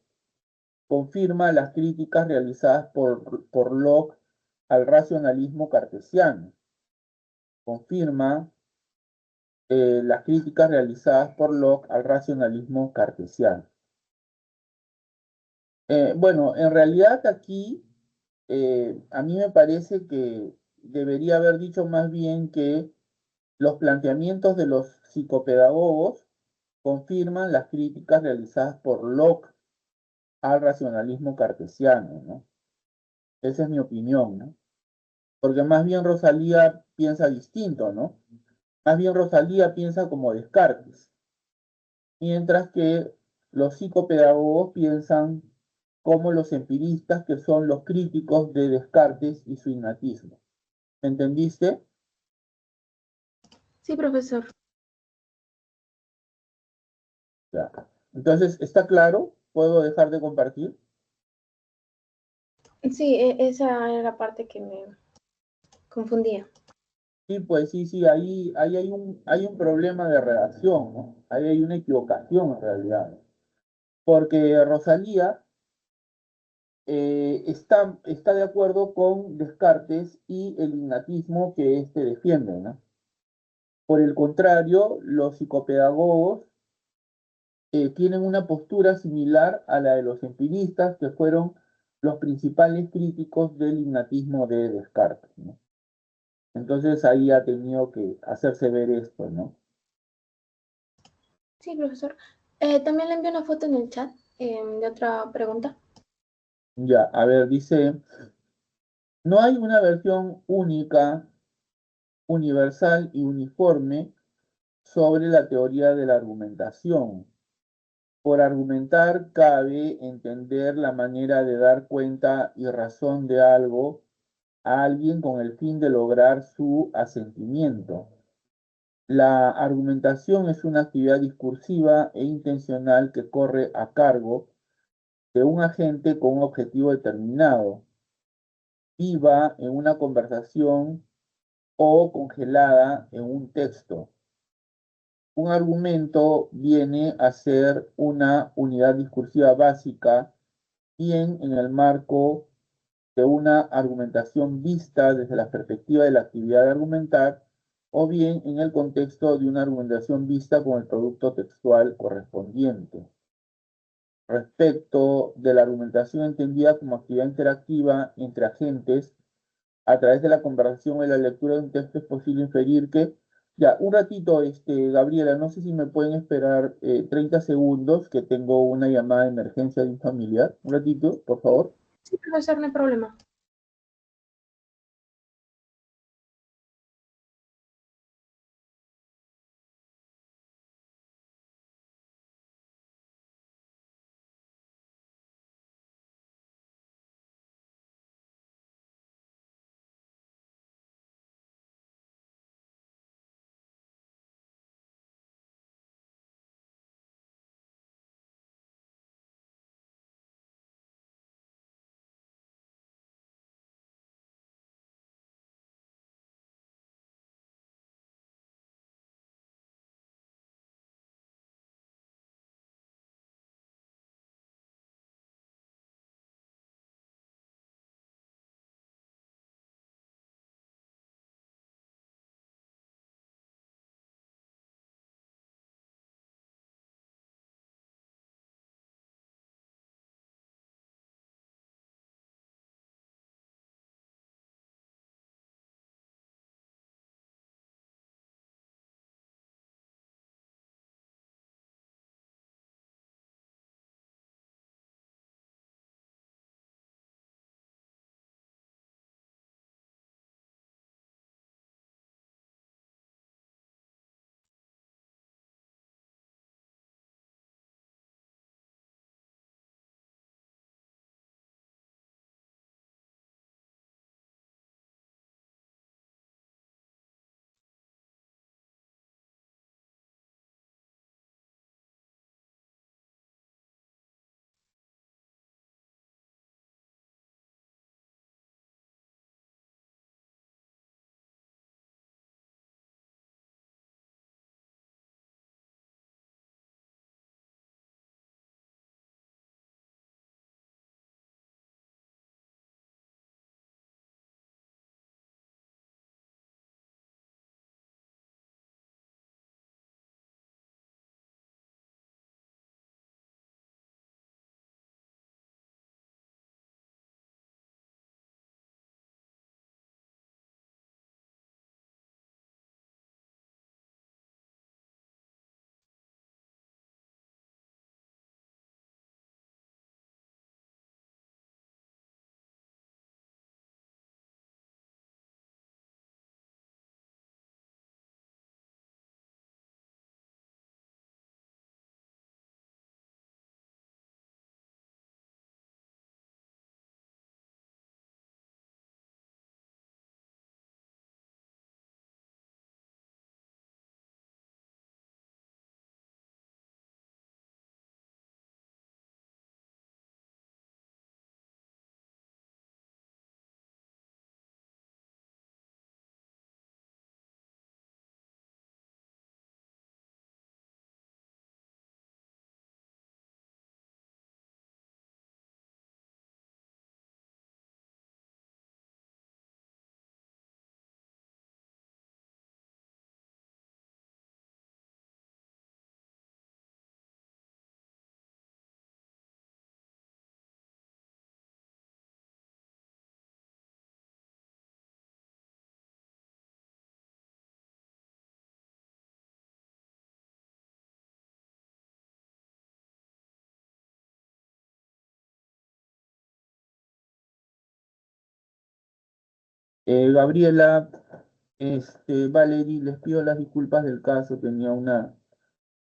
Confirma las críticas realizadas por Locke al racionalismo cartesiano. Confirma las críticas realizadas por Locke al racionalismo cartesiano. Bueno, en realidad aquí a mí me parece que debería haber dicho más bien que los planteamientos de los psicopedagogos confirman las críticas realizadas por Locke al racionalismo cartesiano, ¿no? Esa es mi opinión, ¿no? Porque más bien Rosalía piensa distinto, ¿no? Más bien Rosalía piensa como Descartes, mientras que los psicopedagogos piensan como los empiristas, que son los críticos de Descartes y su innatismo. ¿Entendiste? Sí, profesor. Ya. Entonces, ¿está claro? ¿Puedo dejar de compartir? Sí, esa era la parte que me confundía. Sí, pues sí, ahí hay un problema de redacción, ¿no? Ahí hay una equivocación en realidad, ¿no? Porque Rosalía está de acuerdo con Descartes y el innatismo que éste defiende, ¿no? Por el contrario, los psicopedagogos tienen una postura similar a la de los empiristas, que fueron los principales críticos del innatismo de Descartes, ¿no? Entonces ahí ha tenido que hacerse ver esto, ¿no? Sí, profesor. También le envié una foto en el chat de otra pregunta. Ya, a ver, dice, no hay una versión única, universal y uniforme sobre la teoría de la argumentación. Por argumentar cabe entender la manera de dar cuenta y razón de algo a alguien con el fin de lograr su asentimiento. La argumentación es una actividad discursiva e intencional que corre a cargo de un agente con un objetivo determinado, viva en una conversación o congelada en un texto. Un argumento viene a ser una unidad discursiva básica, bien en el marco de una argumentación vista desde la perspectiva de la actividad de argumentar, o bien en el contexto de una argumentación vista con el producto textual correspondiente. Respecto de la argumentación entendida como actividad interactiva entre agentes, a través de la conversación y la lectura de un texto es posible inferir que, ya, un ratito, Gabriela, no sé si me pueden esperar 30 segundos, que tengo una llamada de emergencia de un familiar. Un ratito, por favor. Sí, profesor, no hay problema. Gabriela, Valerie, les pido las disculpas del caso. Tenía una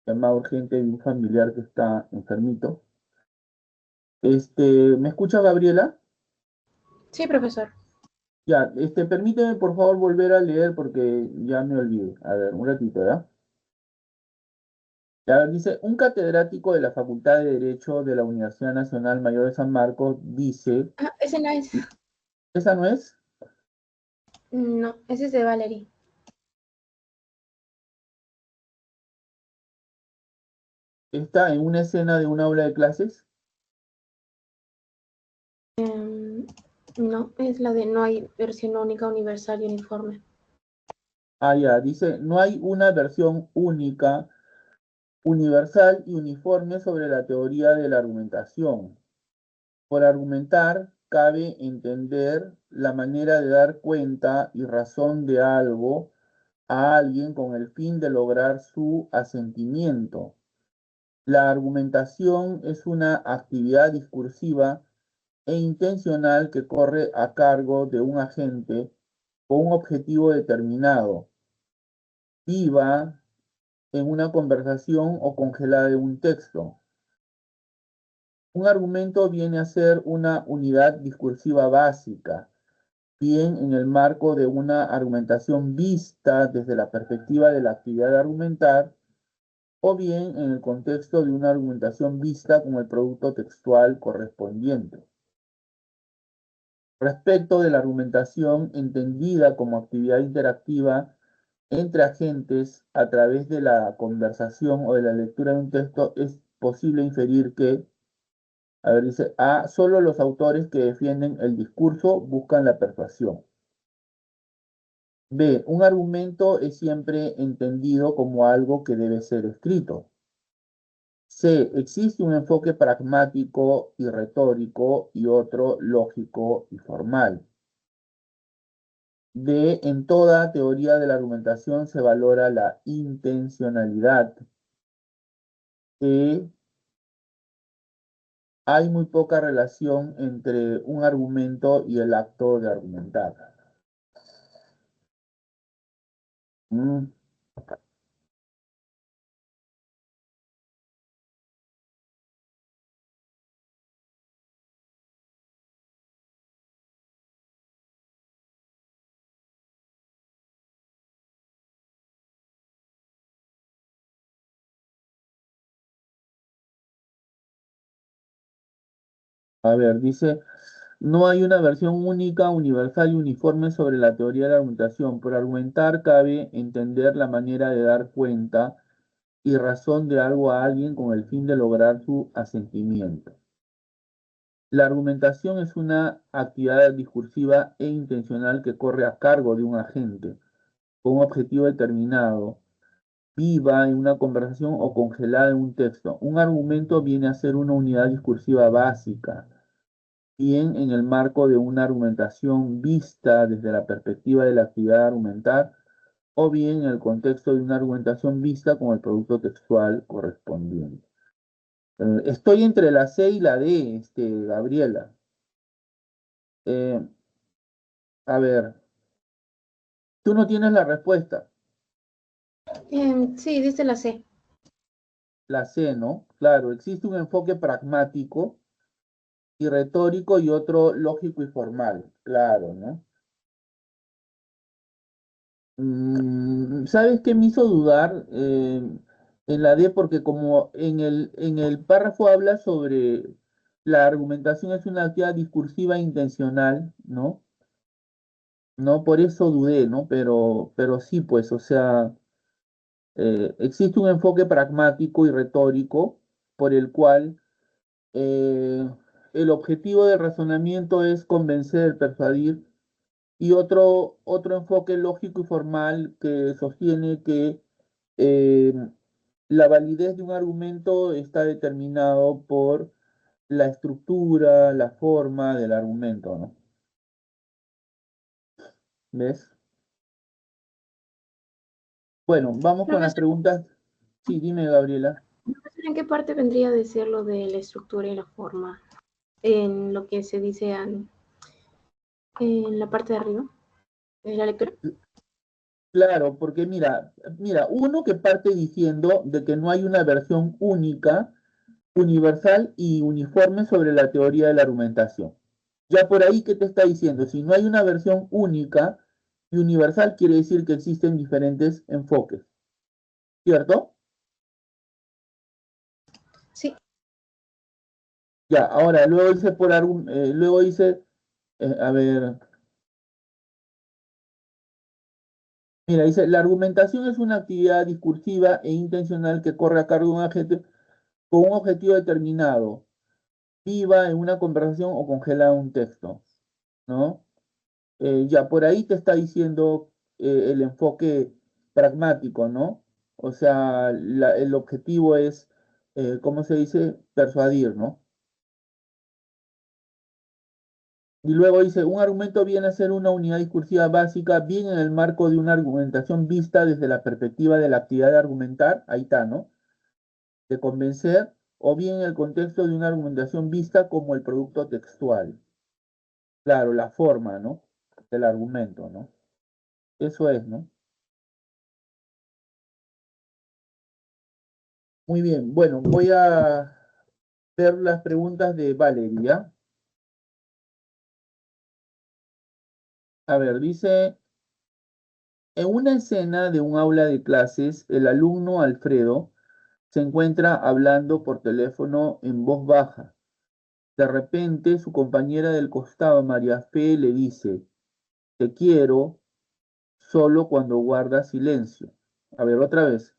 llamada urgente de un familiar que está enfermito. ¿Me escucha, Gabriela? Sí, profesor. Ya, permíteme por favor volver a leer porque ya me olvidé. A ver, un ratito, ¿ya? Ya dice, un catedrático de la Facultad de Derecho de la Universidad Nacional Mayor de San Marcos dice, Ah, ese no es. ¿esa no es? No, ese es de Valerie. Está en una escena de una aula de clases. Em, No, es la de no hay versión única, universal y uniforme. Ah, ya, dice, no hay una versión única, universal y uniforme sobre la teoría de la argumentación. Por argumentar, cabe entender la manera de dar cuenta y razón de algo a alguien con el fin de lograr su asentimiento. La argumentación es una actividad discursiva e intencional que corre a cargo de un agente con un objetivo determinado, viva en una conversación o congelada en un texto. Un argumento viene a ser una unidad discursiva básica, bien en el marco de una argumentación vista desde la perspectiva de la actividad de argumentar, o bien en el contexto de una argumentación vista como el producto textual correspondiente. Respecto de la argumentación entendida como actividad interactiva entre agentes a través de la conversación o de la lectura de un texto, es posible inferir que, a ver, dice, A, solo los autores que defienden el discurso buscan la persuasión. B, un argumento es siempre entendido como algo que debe ser escrito. C, existe un enfoque pragmático y retórico y otro lógico y formal. D, en toda teoría de la argumentación se valora la intencionalidad. E, hay muy poca relación entre un argumento y el acto de argumentar. Mm, A ver, dice, no hay una versión única, universal y uniforme sobre la teoría de la argumentación. Por argumentar cabe entender la manera de dar cuenta y razón de algo a alguien con el fin de lograr su asentimiento. La argumentación es una actividad discursiva e intencional que corre a cargo de un agente con un objetivo determinado, viva en una conversación o congelada en un texto. Un argumento viene a ser una unidad discursiva básica, bien en el marco de una argumentación vista desde la perspectiva de la actividad de argumentar, o bien en el contexto de una argumentación vista como el producto textual correspondiente. Estoy entre la C y la D, Gabriela. A ver, tú no tienes la respuesta. Sí, dice la C. La C, ¿no? Claro, existe un enfoque pragmático y retórico y otro lógico y formal. Claro, ¿no? ¿Sabes qué me hizo dudar en la D? Porque como en el párrafo habla sobre la argumentación es una actividad discursiva intencional, ¿no? No, por eso dudé, ¿no? Pero sí, pues, o sea, existe un enfoque pragmático y retórico por el cual el objetivo del razonamiento es convencer, persuadir, y otro enfoque lógico y formal que sostiene que eh, la validez de un argumento está determinado por la estructura, la forma del argumento, ¿no? ¿Ves? Bueno, vamos con las Profesor, preguntas. Sí, dime, Gabriela. ¿en qué parte vendría de ser lo de la estructura y la forma? En lo que se dice en la parte de arriba, en la lectura. Claro, porque mira, uno que parte diciendo de que no hay una versión única, universal y uniforme sobre la teoría de la argumentación. Ya por ahí, ¿qué te está diciendo? Si no hay una versión única y universal, quiere decir que existen diferentes enfoques, ¿cierto? Sí. Ya, ahora, luego dice, luego dice, a ver, mira, dice, la argumentación es una actividad discursiva e intencional que corre a cargo de un agente con un objetivo determinado, viva en una conversación o congelada en un texto. ¿no? Ya por ahí te está diciendo el enfoque pragmático, ¿no? O sea, el objetivo es, ¿cómo se dice? Persuadir, ¿no? Y luego dice, un argumento viene a ser una unidad discursiva básica, bien en el marco de una argumentación vista desde la perspectiva de la actividad de argumentar, ahí está, ¿no? De convencer, o bien en el contexto de una argumentación vista como el producto textual. Claro, la forma, ¿no? Del argumento, ¿no? Eso es, ¿no? Muy bien, bueno, voy a ver las preguntas de Valeria. A ver, dice, en una escena de un aula de clases, el alumno Alfredo se encuentra hablando por teléfono en voz baja. De repente, su compañera del costado, María Fe, le dice, te quiero solo cuando guardas silencio. A ver, otra vez.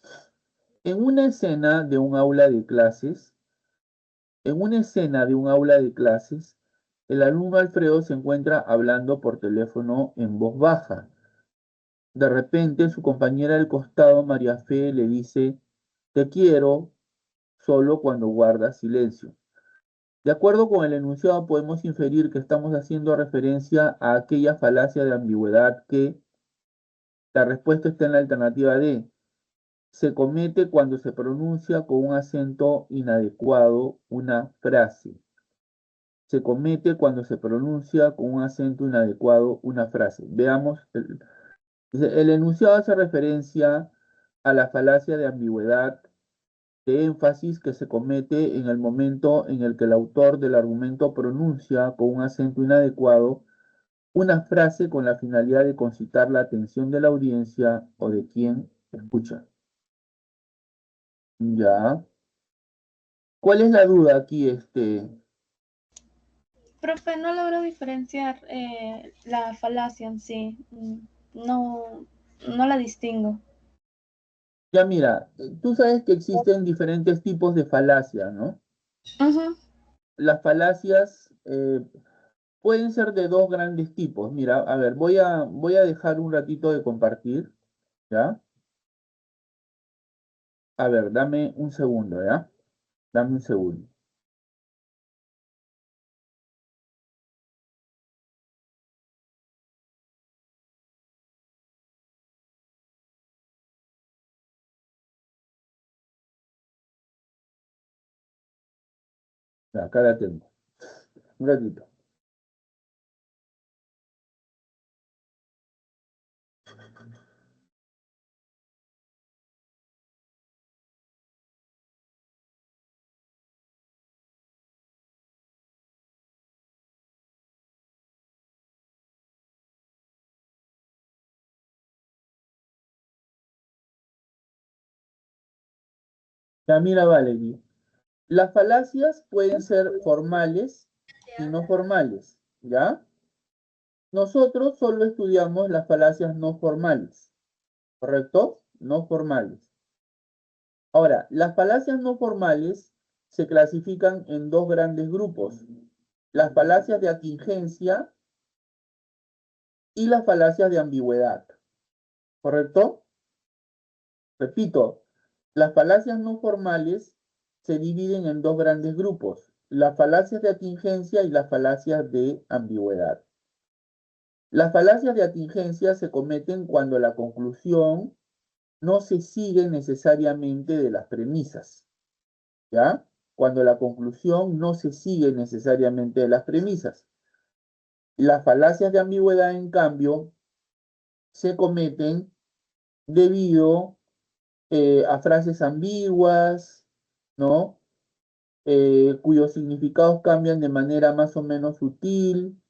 En una escena de un aula de clases, En una escena de un aula de clases, el alumno Alfredo se encuentra hablando por teléfono en voz baja. De repente, su compañera del costado, María Fe, le dice, te quiero solo cuando guardas silencio. De acuerdo con el enunciado, podemos inferir que estamos haciendo referencia a aquella falacia de ambigüedad que la respuesta está en la alternativa D. Se comete cuando se pronuncia con un acento inadecuado una frase. Se comete cuando se pronuncia con un acento inadecuado una frase. Veamos, el enunciado hace referencia a la falacia de ambigüedad, de énfasis que se comete en el momento en el que el autor del argumento pronuncia con un acento inadecuado una frase con la finalidad de concitar la atención de la audiencia o de quien escucha. Ya. ¿Cuál es la duda aquí, Profe, no logro diferenciar la falacia en sí. No, no la distingo. Ya mira, tú sabes que existen diferentes tipos de falacia, ¿no? Ujú. Las falacias pueden ser de dos grandes tipos. Mira, a ver, voy a dejar un ratito de compartir, ¿ya? A ver, dame un segundo, ¿ya? Dame un segundo. Ya, acá la tengo. Un ratito. Ya, mira, Valerie. Las falacias pueden ser formales y no formales, ¿ya? Nosotros solo estudiamos las falacias no formales, ¿correcto? No formales. Ahora, las falacias no formales se clasifican en dos grandes grupos. Las falacias de atingencia y las falacias de ambigüedad, ¿correcto? Repito, las falacias no formales se dividen en dos grandes grupos, las falacias de atingencia y las falacias de ambigüedad. Las falacias de atingencia se cometen cuando la conclusión no se sigue necesariamente de las premisas, ¿ya? Cuando la conclusión no se sigue necesariamente de las premisas. Las falacias de ambigüedad, en cambio, se cometen debido a frases ambiguas, ¿no? Cuyos significados cambian de manera más o menos sutil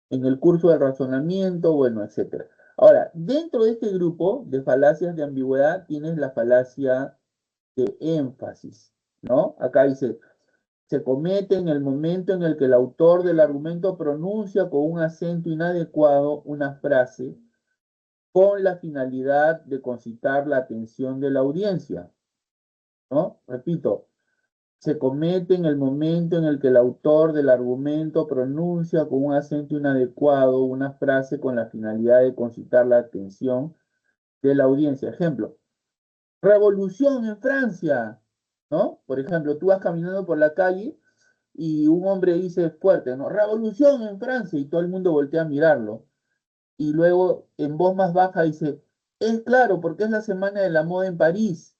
en el curso del razonamiento, bueno, etc. Ahora, dentro de este grupo de falacias de ambigüedad tienes la falacia de énfasis, ¿no? Acá dice, se comete en el momento en el que el autor del argumento pronuncia con un acento inadecuado una frase con la finalidad de concitar la atención de la audiencia, ¿no? Repito, se comete en el momento en el que el autor del argumento pronuncia con un acento inadecuado una frase con la finalidad de concitar la atención de la audiencia. Ejemplo, revolución en Francia, ¿no? Por ejemplo, tú vas caminando por la calle y un hombre dice fuerte, ¿no? Revolución en Francia, y todo el mundo voltea a mirarlo. Y luego en voz más baja dice, es claro, porque es la semana de la moda en París,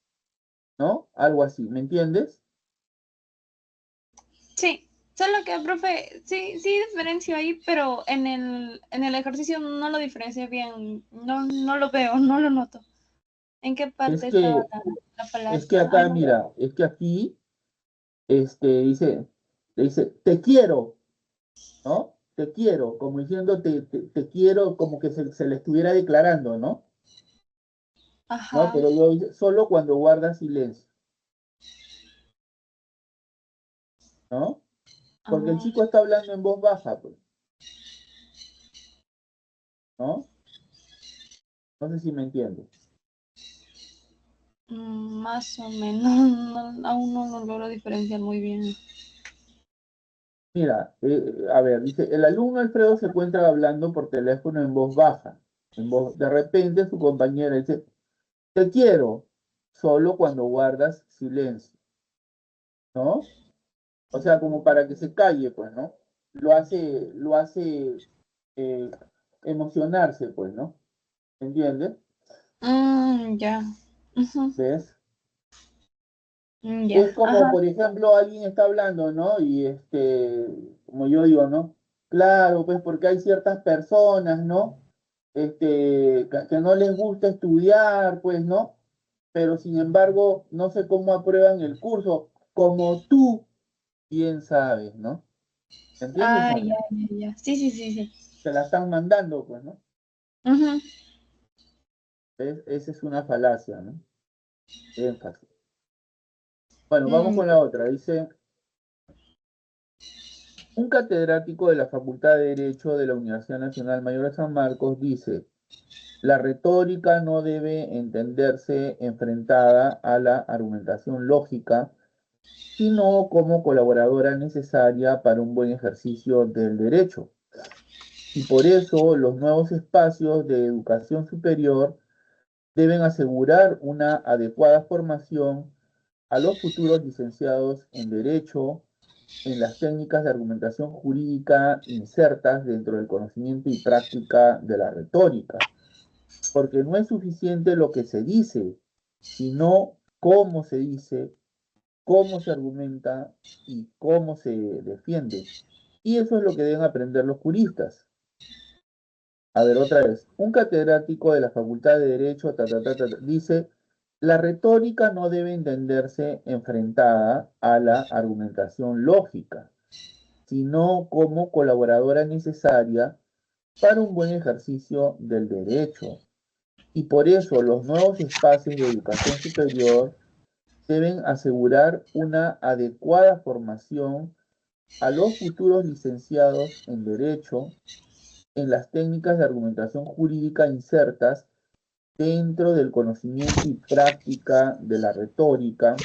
¿no? Algo así, ¿me entiendes? Sí, solo que, profe, sí diferencio ahí, pero en el ejercicio no lo diferencio bien, no lo veo, no lo noto. ¿En qué Es parte estaba que, la es que falacia? Ay, acá, no. mira, es que aquí, dice, le dice, te quiero, ¿no? Te quiero, como diciendo, te quiero, como que se le estuviera declarando, ¿no? ¿No? Ajá, Pero yo dice, solo cuando guarda silencio, ¿no? Porque el ah, chico está hablando en voz baja, pues, ¿no? No sé si me entiendes. más o menos, aún no lo logro diferenciar muy bien. Mira, a ver, dice, el alumno Alfredo se encuentra hablando por teléfono en voz baja. De repente su compañera dice, te quiero, solo cuando guardas silencio, ¿no? O sea, como para que se calle, pues, ¿no? Lo hace eh, emocionarse, pues, ¿no? ¿Entiendes? Ya. Ujú, ¿Ves? ya, Es como, ajá. por ejemplo, alguien está hablando, ¿no? Y como yo digo, ¿no? Claro, pues porque hay ciertas personas, ¿no? Que no les gusta estudiar, pues, ¿no? Pero sin embargo, no sé cómo aprueban el curso, como tú bien sabes, ¿no? ¿Entiendes Ah, o ya, no? ya. Sí. Se la están mandando, pues, ¿no? Ujú. Esa es una falacia, ¿no? Énfasis. Bueno, vamos Mm, con la otra. Dice, un catedrático de la Facultad de Derecho de la Universidad Nacional Mayor de San Marcos dice, la retórica no debe entenderse enfrentada a la argumentación lógica, sino como colaboradora necesaria para un buen ejercicio del derecho. Y por eso los nuevos espacios de educación superior deben asegurar una adecuada formación a los futuros licenciados en Derecho, en las técnicas de argumentación jurídica insertas dentro del conocimiento y práctica de la retórica, porque no es suficiente lo que se dice, sino cómo se dice, cómo se argumenta y cómo se defiende. Y eso es lo que deben aprender los juristas. A ver, otra vez. Un catedrático de la Facultad de Derecho dice, la retórica no debe entenderse enfrentada a la argumentación lógica, sino como colaboradora necesaria para un buen ejercicio del derecho. Y por eso los nuevos espacios de educación superior deben asegurar una adecuada formación a los futuros licenciados en Derecho en las técnicas de argumentación jurídica insertas dentro del conocimiento y práctica de la retórica,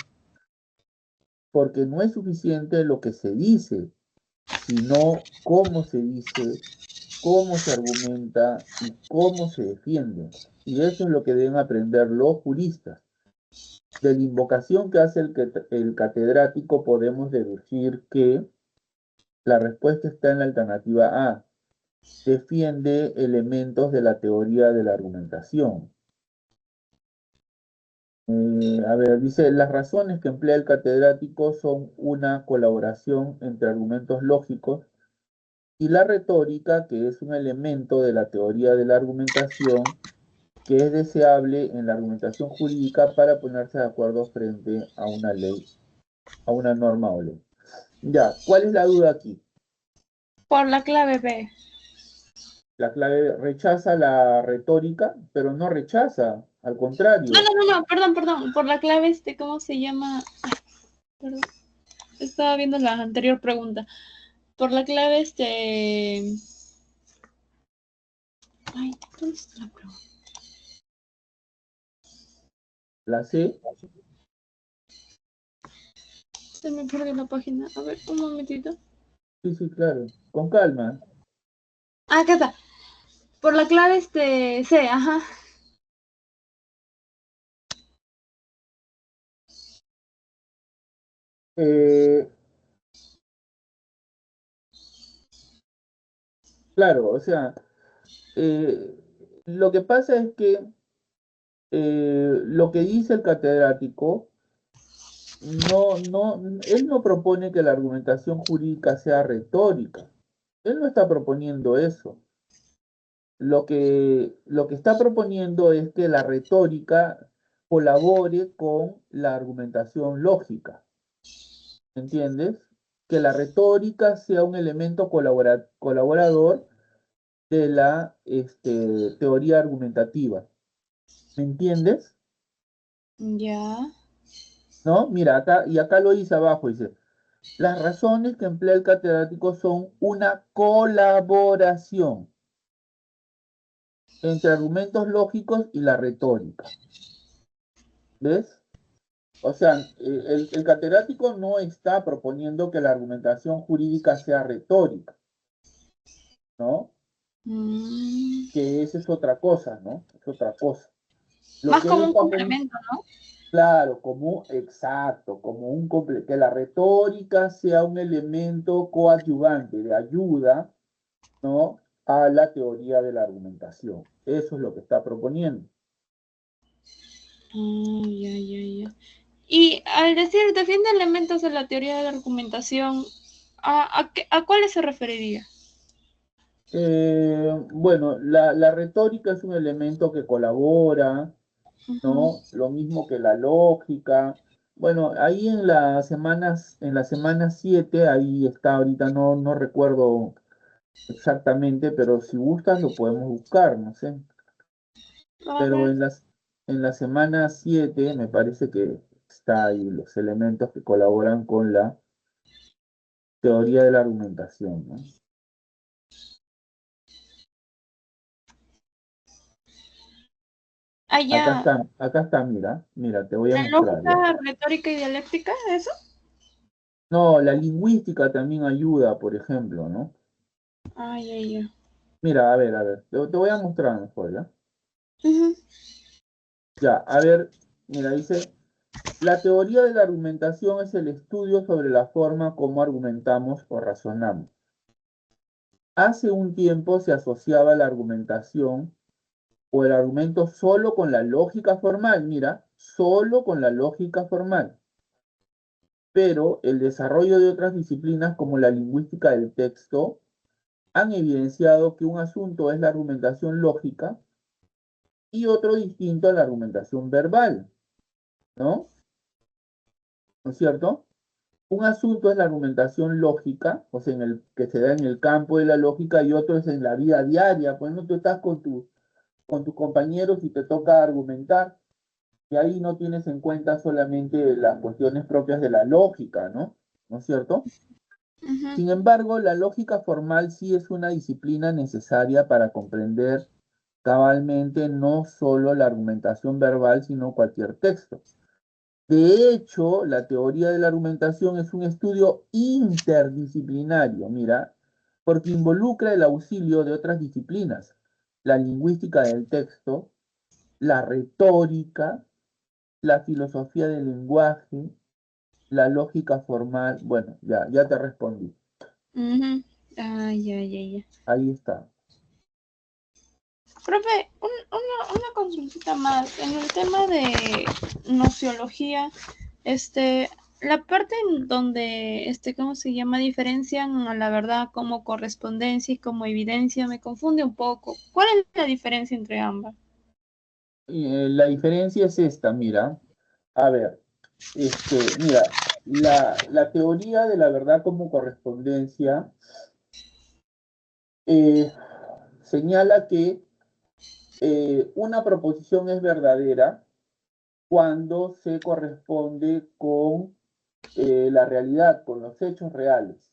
porque no es suficiente lo que se dice, sino cómo se dice, cómo se argumenta y cómo se defiende. Y eso es lo que deben aprender los juristas. De la invocación que hace el catedrático podemos deducir que la respuesta está en la alternativa A. Defiende elementos de la teoría de la argumentación. A ver, dice, las razones que emplea el catedrático son una colaboración entre argumentos lógicos y la retórica, que es un elemento de la teoría de la argumentación que es deseable en la argumentación jurídica para ponerse de acuerdo frente a una ley, a una norma o ley. Ya, ¿cuál es la duda aquí? por la clave B. La clave rechaza la retórica, pero no rechaza, al No, contrario. no, no, no, perdón. Por la clave, ¿cómo se llama? Perdón, estaba viendo la anterior pregunta. Por la clave, ay, ¿dónde está la pregunta? La C, Se me perdió la página. A ver, un momentito. Sí, sí, claro. Con calma. Ah, acá está. Por la clave C, ajá. Eh, claro, o sea, eh, lo que pasa es que lo que dice el catedrático, él no propone que la argumentación jurídica sea retórica. Él no está proponiendo eso. Lo que está proponiendo es que la retórica colabore con la argumentación lógica, ¿entiendes? Que la retórica sea un elemento colaborador de la teoría argumentativa, ¿me entiendes? Ya. ¿No? Mira, acá lo dice abajo, dice, las razones que emplea el catedrático son una colaboración entre argumentos lógicos y la retórica, ¿ves? O sea, el catedrático no está proponiendo que la argumentación jurídica sea retórica, ¿no? Mm, Que esa es otra cosa, ¿no? Es otra cosa. Lo Más que él como un está poniendo, complemento, ¿no? claro, exacto, como que la retórica sea un elemento coadyuvante, de ayuda, ¿no? A la teoría de la argumentación. Eso es lo que está proponiendo. Ah, ya, ya, ya. Y al decir defiende elementos de la teoría de la argumentación, ¿a cuáles se referiría? Bueno, la retórica es un elemento que colabora, Ujú. ¿no? Lo mismo que la lógica. Bueno, ahí en la semana 7 ahí está, ahorita no recuerdo exactamente, pero si gustas lo podemos buscar, no sé. A Pero ver. en la semana 7 me parece que está ahí los elementos que colaboran con la teoría de la argumentación, ¿no? Allá, Acá está, mira, te voy a la mostrar, ¿ya? lógica, retórica y dialéctica, ¿eso? No, la lingüística también ayuda, por ejemplo, ¿no? Ay, ay, ay. Mira, a ver, te voy a mostrar mejor, ¿ya? Ujú. Ya, a ver, mira, dice, la teoría de la argumentación es el estudio sobre la forma como argumentamos o razonamos. Hace un tiempo se asociaba la argumentación o el argumento solo con la lógica formal, mira, solo con la lógica formal, pero el desarrollo de otras disciplinas como la lingüística del texto han evidenciado que un asunto es la argumentación lógica y otro distinto a la argumentación verbal, ¿no? ¿No es cierto? Un asunto es la argumentación lógica, o sea, que se da en el campo de la lógica, y otro es en la vida diaria. Pues no, tú estás con tus compañeros y te toca argumentar, y ahí no tienes en cuenta solamente las cuestiones propias de la lógica, ¿no? ¿No es cierto? Ujú. Sin embargo, la lógica formal sí es una disciplina necesaria para comprender cabalmente no solo la argumentación verbal, sino cualquier texto. De hecho, la teoría de la argumentación es un estudio interdisciplinario, mira, porque involucra el auxilio de otras disciplinas, la lingüística del texto, la retórica, la filosofía del lenguaje, la lógica formal. Bueno, ya te respondí. Ujú. Ay, ay, ay, ay. Ahí está. Profe, una consultita más. En el tema de nociología, este, la parte en donde, ¿cómo se llama? Diferencian a la verdad como correspondencia y como evidencia, me confunde un poco. ¿Cuál es la diferencia entre ambas? La diferencia es esta, mira. A ver, mira, la teoría de la verdad como correspondencia eh, señala que una proposición es verdadera cuando se corresponde con la realidad, con los hechos reales,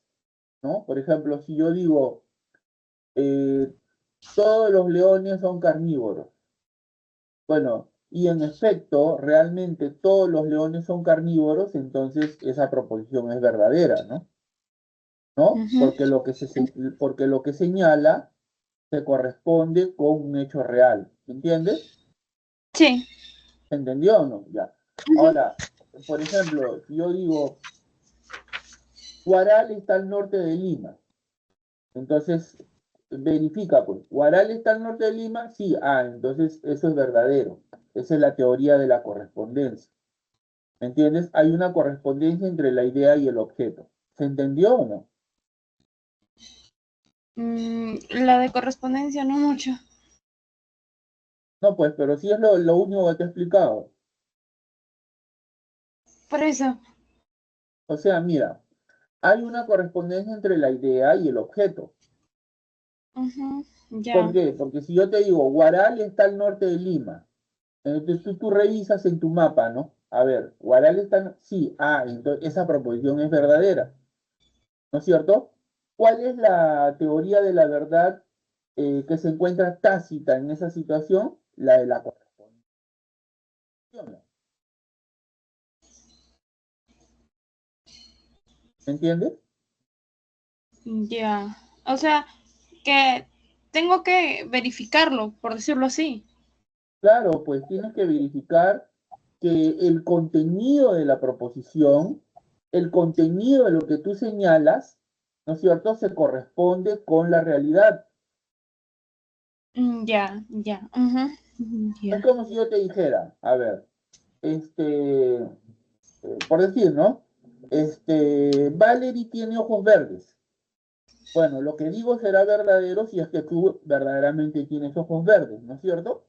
¿no? Por ejemplo, si yo digo, eh, todos los leones son carnívoros, bueno, y en efecto, realmente todos los leones son carnívoros, entonces esa proposición es verdadera, ¿no? ¿No? Ujú. Porque lo que señala se corresponde con un hecho real. ¿Entiendes? Sí. ¿Se entendió o no? Ya. Ujú. Ahora, por ejemplo, si yo digo, Huaral está al norte de Lima, entonces verifica, pues, ¿Huaral está al norte de Lima? Sí, entonces eso es verdadero. Esa es la teoría de la correspondencia. ¿Me entiendes? Hay una correspondencia entre la idea y el objeto. ¿Se entendió o no? La de correspondencia no mucho. No, pues, pero sí es lo único que te he explicado. Por eso. O sea, mira, hay una correspondencia entre la idea y el objeto. Ujú. ¿Por Ya. qué? Porque si yo te digo, Huaral está al norte de Lima, entonces tú revisas en tu mapa, ¿no? A ver, Huaral está... Sí, entonces esa proposición es verdadera, ¿no es cierto? ¿Cuál es la teoría de la verdad que se encuentra tácita en esa situación? La de la correspondencia. ¿Me entiendes? Ya. O sea, que tengo que verificarlo, por decirlo así. Claro, pues tienes que verificar que el contenido de la proposición, el contenido de lo que tú señalas, ¿no es cierto?, se corresponde con la realidad. Ya, ya. Ujú. Es Ya. como si yo te dijera, a ver, por decir, ¿no? Valerie tiene ojos verdes. Bueno, lo que digo será verdadero si es que tú verdaderamente tienes ojos verdes, ¿no es cierto?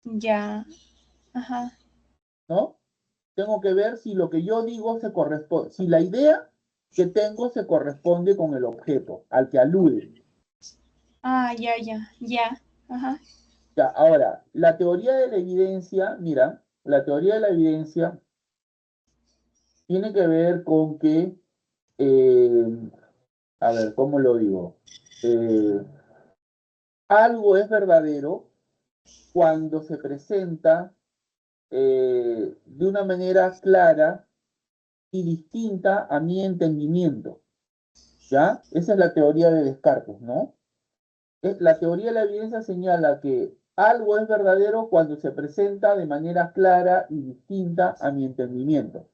Ya. Ajá. ¿No? Tengo que ver si lo que yo digo se corresponde, si la idea que tengo se corresponde con el objeto al que alude. Ya, ya, ya. Ajá. Ya, ahora, la teoría de la evidencia, mira, la teoría de la evidencia tiene que ver con que, eh, a ver, ¿cómo lo digo? Eh, Algo es verdadero cuando se presenta de una manera clara y distinta a mi entendimiento, ¿ya? Esa es la teoría de Descartes, ¿no? La teoría de la evidencia señala que algo es verdadero cuando se presenta de manera clara y distinta a mi entendimiento.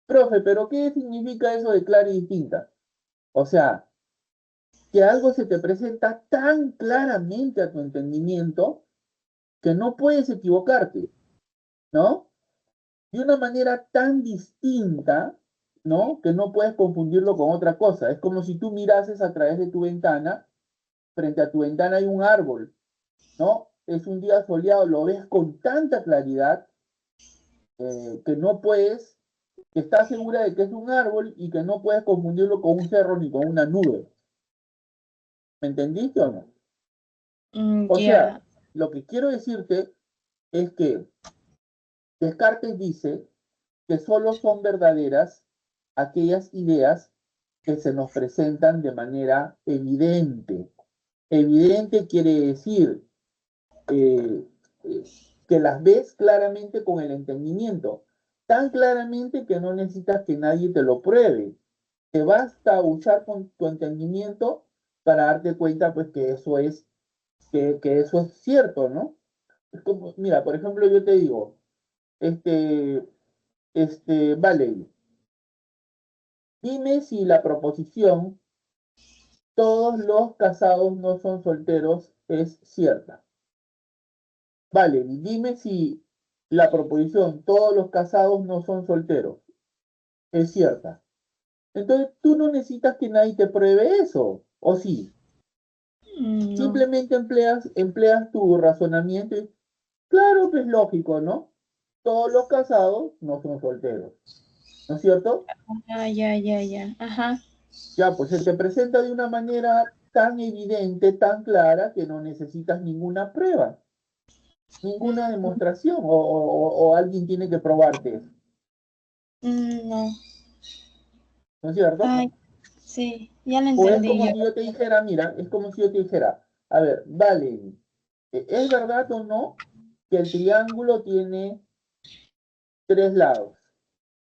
Profe, ¿pero qué significa eso de clara y distinta? O sea, que algo se te presenta tan claramente a tu entendimiento que no puedes equivocarte, ¿no? De una manera tan distinta, ¿no? Que no puedes confundirlo con otra cosa. Es como si tú mirases a través de tu ventana, frente a tu ventana hay un árbol, ¿no? Es un día soleado, lo ves con tanta claridad que no puedes, que estás segura de que es un árbol y que no puedes confundirlo con un cerro ni con una nube. ¿Me entendiste o no? O sea, Ya. lo que quiero decirte es que Descartes dice que solo son verdaderas aquellas ideas que se nos presentan de manera evidente. Evidente quiere decir eh, eh, que las ves claramente con el entendimiento, tan claramente que no necesitas que nadie te lo pruebe. Te basta usar con tu entendimiento para darte cuenta pues que eso es cierto, ¿no? Es como, mira, por ejemplo, yo te digo, este, vale, dime si la proposición todos los casados no son solteros es cierta. Vale, dime si la proposición todos los casados no son solteros es cierta. Entonces tú no necesitas que nadie te pruebe eso, ¿o sí? No. Simplemente empleas tu razonamiento y, claro que es lógico, ¿no? Todos los casados no son solteros, ¿no es cierto? Ya, ya, ya. Ajá. Ya, pues se te presenta de una manera tan evidente, tan clara, que no necesitas ninguna prueba, ninguna demostración, o alguien tiene que probarte eso, No. ¿no es cierto? Ay, sí, ya lo O es entendí como yo. si yo te dijera, mira, es como si yo te dijera, a ver, vale, ¿es verdad o no que el triángulo tiene 3 lados.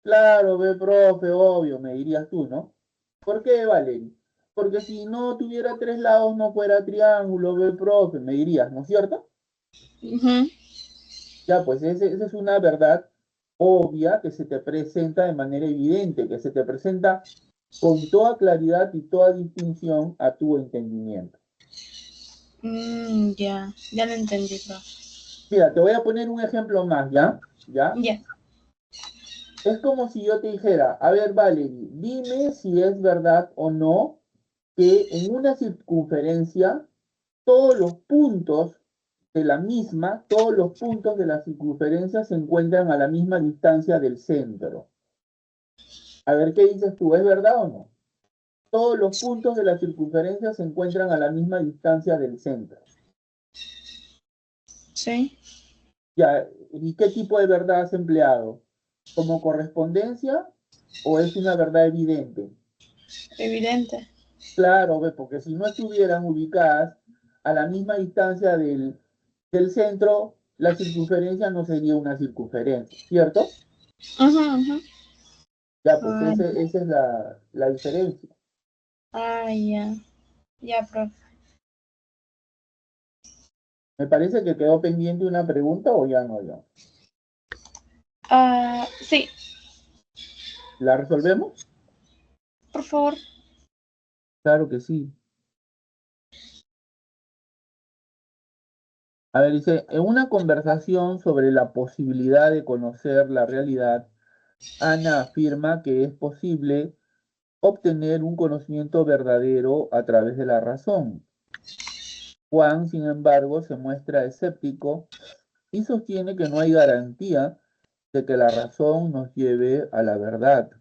Claro, ve, profe, obvio, me dirías tú, ¿no? ¿Por qué, Valerie? Porque si no tuviera 3 lados no fuera triángulo, ve, profe, me dirías, ¿no es cierto? Ujú. Ya, pues esa es una verdad obvia que se te presenta de manera evidente, que se te presenta con toda claridad y toda distinción a tu entendimiento. Ya lo entendí, profe. Mira, te voy a poner un ejemplo más, ¿ya? ¿Ya? Ya. Es como si yo te dijera, a ver, Valerie, dime si es verdad o no que en una circunferencia todos los puntos de la misma, todos los puntos de la circunferencia se encuentran a la misma distancia del centro. A ver, ¿qué dices tú? ¿Es verdad o no? Todos los puntos de la circunferencia se encuentran a la misma distancia del centro. Sí. Ya, ¿y qué tipo de verdad has empleado? ¿Como correspondencia o es una verdad evidente? Evidente. Claro, ve, porque si no estuvieran ubicadas a la misma distancia del centro, la circunferencia no sería una circunferencia, ¿cierto? Ajá, ajá. Ya, pues esa es la diferencia. Ya. Ya, profe. Me parece que quedó pendiente una pregunta o ya no, ya. Sí, ¿La resolvemos? por favor. Claro que sí. A ver, dice, en una conversación sobre la posibilidad de conocer la realidad, Ana afirma que es posible obtener un conocimiento verdadero a través de la razón. Juan, sin embargo, se muestra escéptico y sostiene que no hay garantía de que la razón nos lleve a la verdad.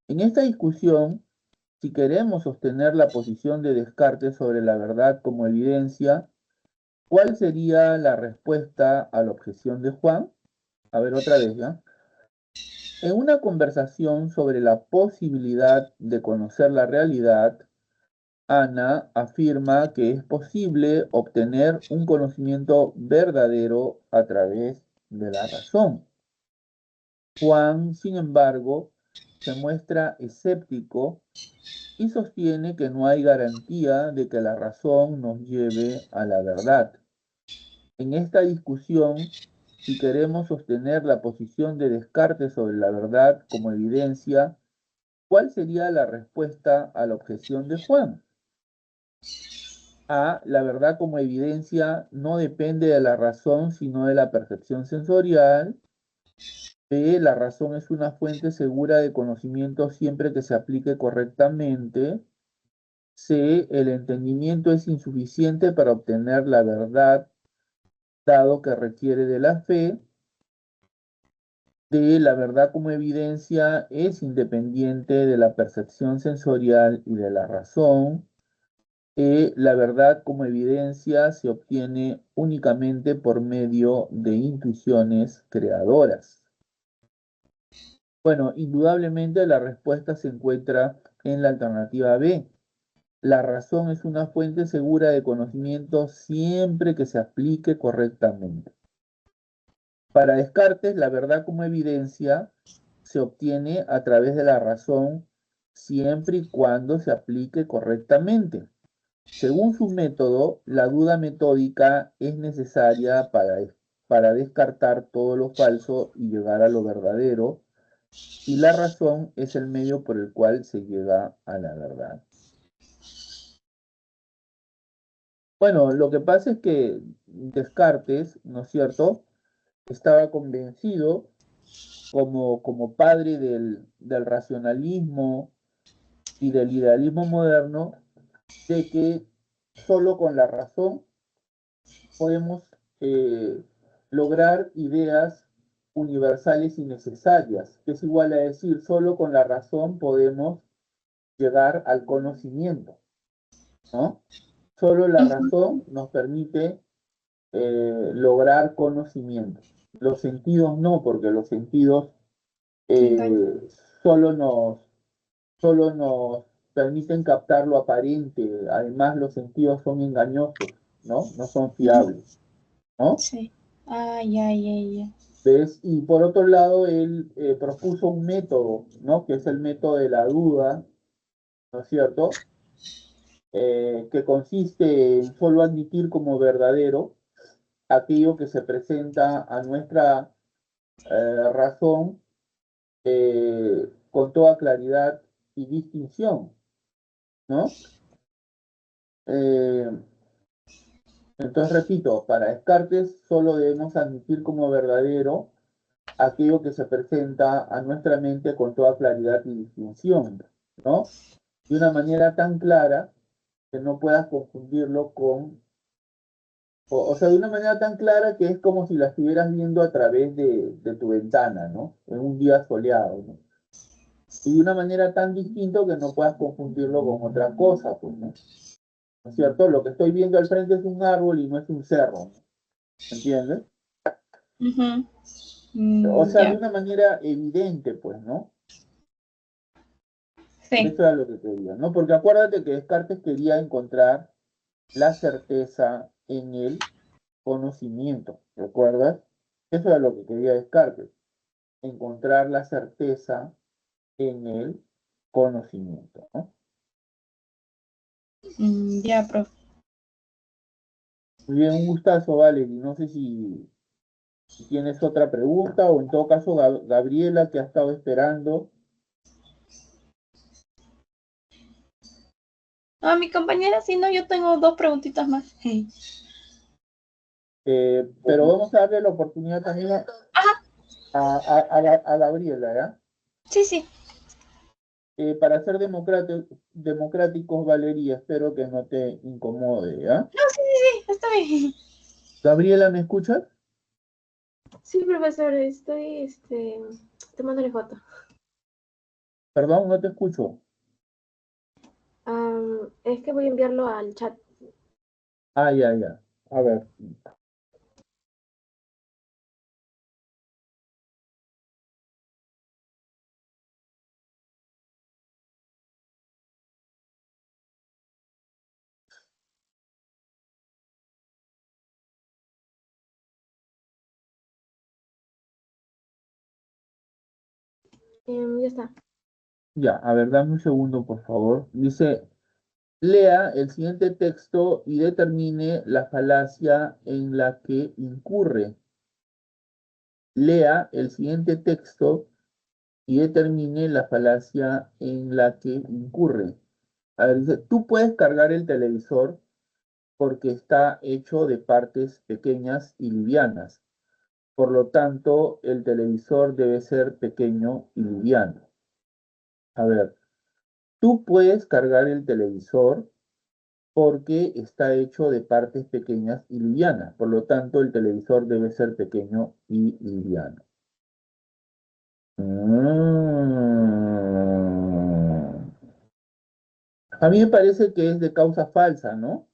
En esta discusión, si queremos sostener la posición de Descartes sobre la verdad como evidencia, ¿cuál sería la respuesta a la objeción de Juan? A ver, otra vez, ¿ya? En una conversación sobre la posibilidad de conocer la realidad, Ana afirma que es posible obtener un conocimiento verdadero a través de la razón. Juan, sin embargo, se muestra escéptico y sostiene que no hay garantía de que la razón nos lleve a la verdad. En esta discusión, si queremos sostener la posición de Descartes sobre la verdad como evidencia, ¿cuál sería la respuesta a la objeción de Juan? A, la verdad como evidencia no depende de la razón, sino de la percepción sensorial. B, la razón es una fuente segura de conocimiento siempre que se aplique correctamente. C, el entendimiento es insuficiente para obtener la verdad, dado que requiere de la fe. D, la verdad como evidencia es independiente de la percepción sensorial y de la razón. La verdad como evidencia se obtiene únicamente por medio de intuiciones creadoras. Bueno, indudablemente la respuesta se encuentra en la alternativa B. La razón es una fuente segura de conocimiento siempre que se aplique correctamente. Para Descartes, la verdad como evidencia se obtiene a través de la razón siempre y cuando se aplique correctamente. Según su método, la duda metódica es necesaria para descartar todo lo falso y llegar a lo verdadero, y la razón es el medio por el cual se llega a la verdad. Bueno, lo que pasa es que Descartes, ¿no es cierto?, estaba convencido como padre del racionalismo y del idealismo moderno de que solo con la razón podemos lograr ideas universales y necesarias, que es igual a decir, solo con la razón podemos llegar al conocimiento, ¿no? Solo la Ujú. razón nos permite lograr conocimiento. Los sentidos no, porque los sentidos Engaño. eh, solo nos, solo nos permiten captar lo aparente. Además, los sentidos son engañosos, ¿no? No son Ujú. fiables, ¿no? Sí. Ah, ya, ya, ya. ¿Ves? Y por otro lado, él propuso un método, ¿no? Que es el método de la duda, ¿no es cierto? Que consiste en solo admitir como verdadero aquello que se presenta a nuestra razón con toda claridad y distinción, ¿no? Eh, entonces, repito, para Descartes solo debemos admitir como verdadero aquello que se presenta a nuestra mente con toda claridad y distinción, ¿no? De una manera tan clara que no puedas confundirlo con, o sea, de una manera tan clara que es como si la estuvieras viendo a través de tu ventana, ¿no? En un día soleado, ¿no? Y de una manera tan distinta que no puedas confundirlo con otra cosa, pues, ¿no? ¿No es cierto? Lo que estoy viendo al frente es un árbol y no es un cerro, ¿no? ¿Entiendes? Ujú. O sea, de Ya, una manera evidente, pues, ¿no? sí. Eso era lo que quería, ¿no? Porque acuérdate que Descartes quería encontrar la certeza en el conocimiento, ¿recuerdas? Eso era lo que quería Descartes, encontrar la certeza en el conocimiento, ¿no? Ya, profe. Muy bien, un gustazo, Valerie. No sé si tienes otra pregunta o en todo caso Gabriela que ha estado esperando. Ah, mi compañera, sí, no, yo tengo dos preguntitas más. Pero vamos a darle la oportunidad también Ajá, a Gabriela, ¿ya? sí, sí. Para ser democráticos, Valeria, espero que no te incomode, ¿ya? No, sí, sí, sí, está bien. Gabriela, ¿me escuchas? Sí, profesor, estoy tomándole foto. Perdón, no te escucho. Es que voy a enviarlo al chat. Ah, ya, ya. A ver. Ya está. Ya, a ver, dame un segundo, por favor. Dice, lea el siguiente texto y determine la falacia en la que incurre. Lea el siguiente texto y determine la falacia en la que incurre. A ver, dice, tú puedes cargar el televisor porque está hecho de partes pequeñas y livianas. Por lo tanto, el televisor debe ser pequeño y liviano. A ver, tú puedes cargar el televisor porque está hecho de partes pequeñas y livianas. Por lo tanto, el televisor debe ser pequeño y liviano. Mm. A mí me parece que es de causa falsa, ¿no?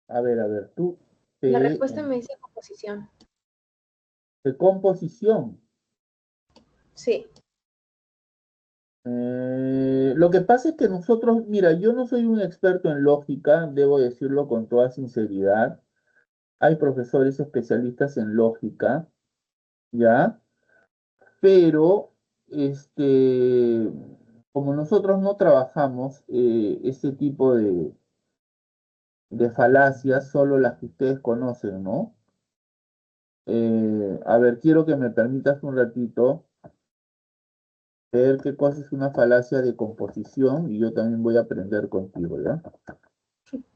A ver, tú, La de, respuesta me dice composición. de composición. Sí. Lo que pasa es que nosotros, mira, yo no soy un experto en lógica, debo decirlo con toda sinceridad. Hay profesores especialistas en lógica, ¿ya? Pero, como nosotros no trabajamos este tipo de falacias, solo las que ustedes conocen, ¿no? A ver, quiero que me permitas un ratito ver qué cosa es una falacia de composición y yo también voy a aprender contigo, ¿ya?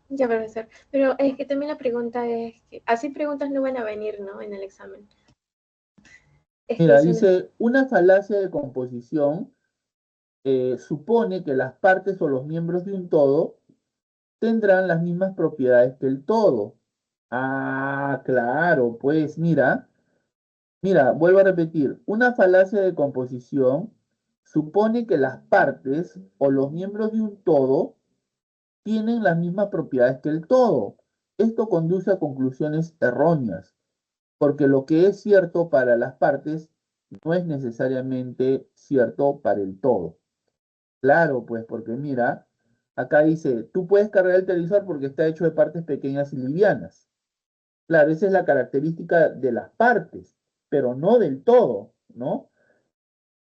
Ya, profesor. Pero es que también la pregunta es que así preguntas no van a venir, ¿no? En el examen. Es que Mira, es una... dice, una falacia de composición supone que las partes o los miembros de un todo tendrán las mismas propiedades que el todo. Ah, claro, pues mira, vuelvo a repetir, una falacia de composición supone que las partes o los miembros de un todo tienen las mismas propiedades que el todo. Esto conduce a conclusiones erróneas, porque lo que es cierto para las partes no es necesariamente cierto para el todo. Claro, pues porque mira, Acá dice, tú puedes cargar el televisor porque está hecho de partes pequeñas y livianas. Claro, esa es la característica de las partes, pero no del todo, ¿no?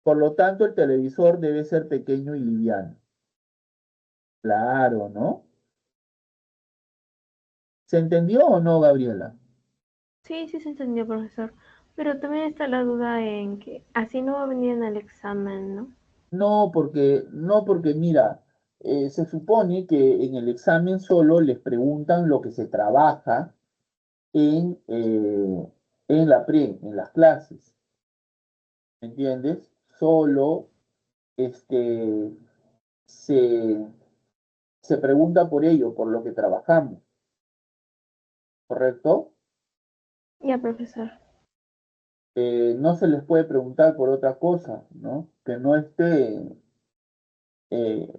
Por lo tanto, el televisor debe ser pequeño y liviano. Claro, ¿no? ¿Se entendió o no, Gabriela? Sí, sí se entendió, profesor. Pero también está la duda en que así no va a venir en el examen, ¿no? No porque mira, se supone que en el examen solo les preguntan lo que se trabaja en en las clases, ¿me entiendes? Solo este, se, se pregunta por ello, por lo que trabajamos, ¿correcto? Ya, profesor. No se les puede preguntar por otra cosa, ¿no? Que no esté eh,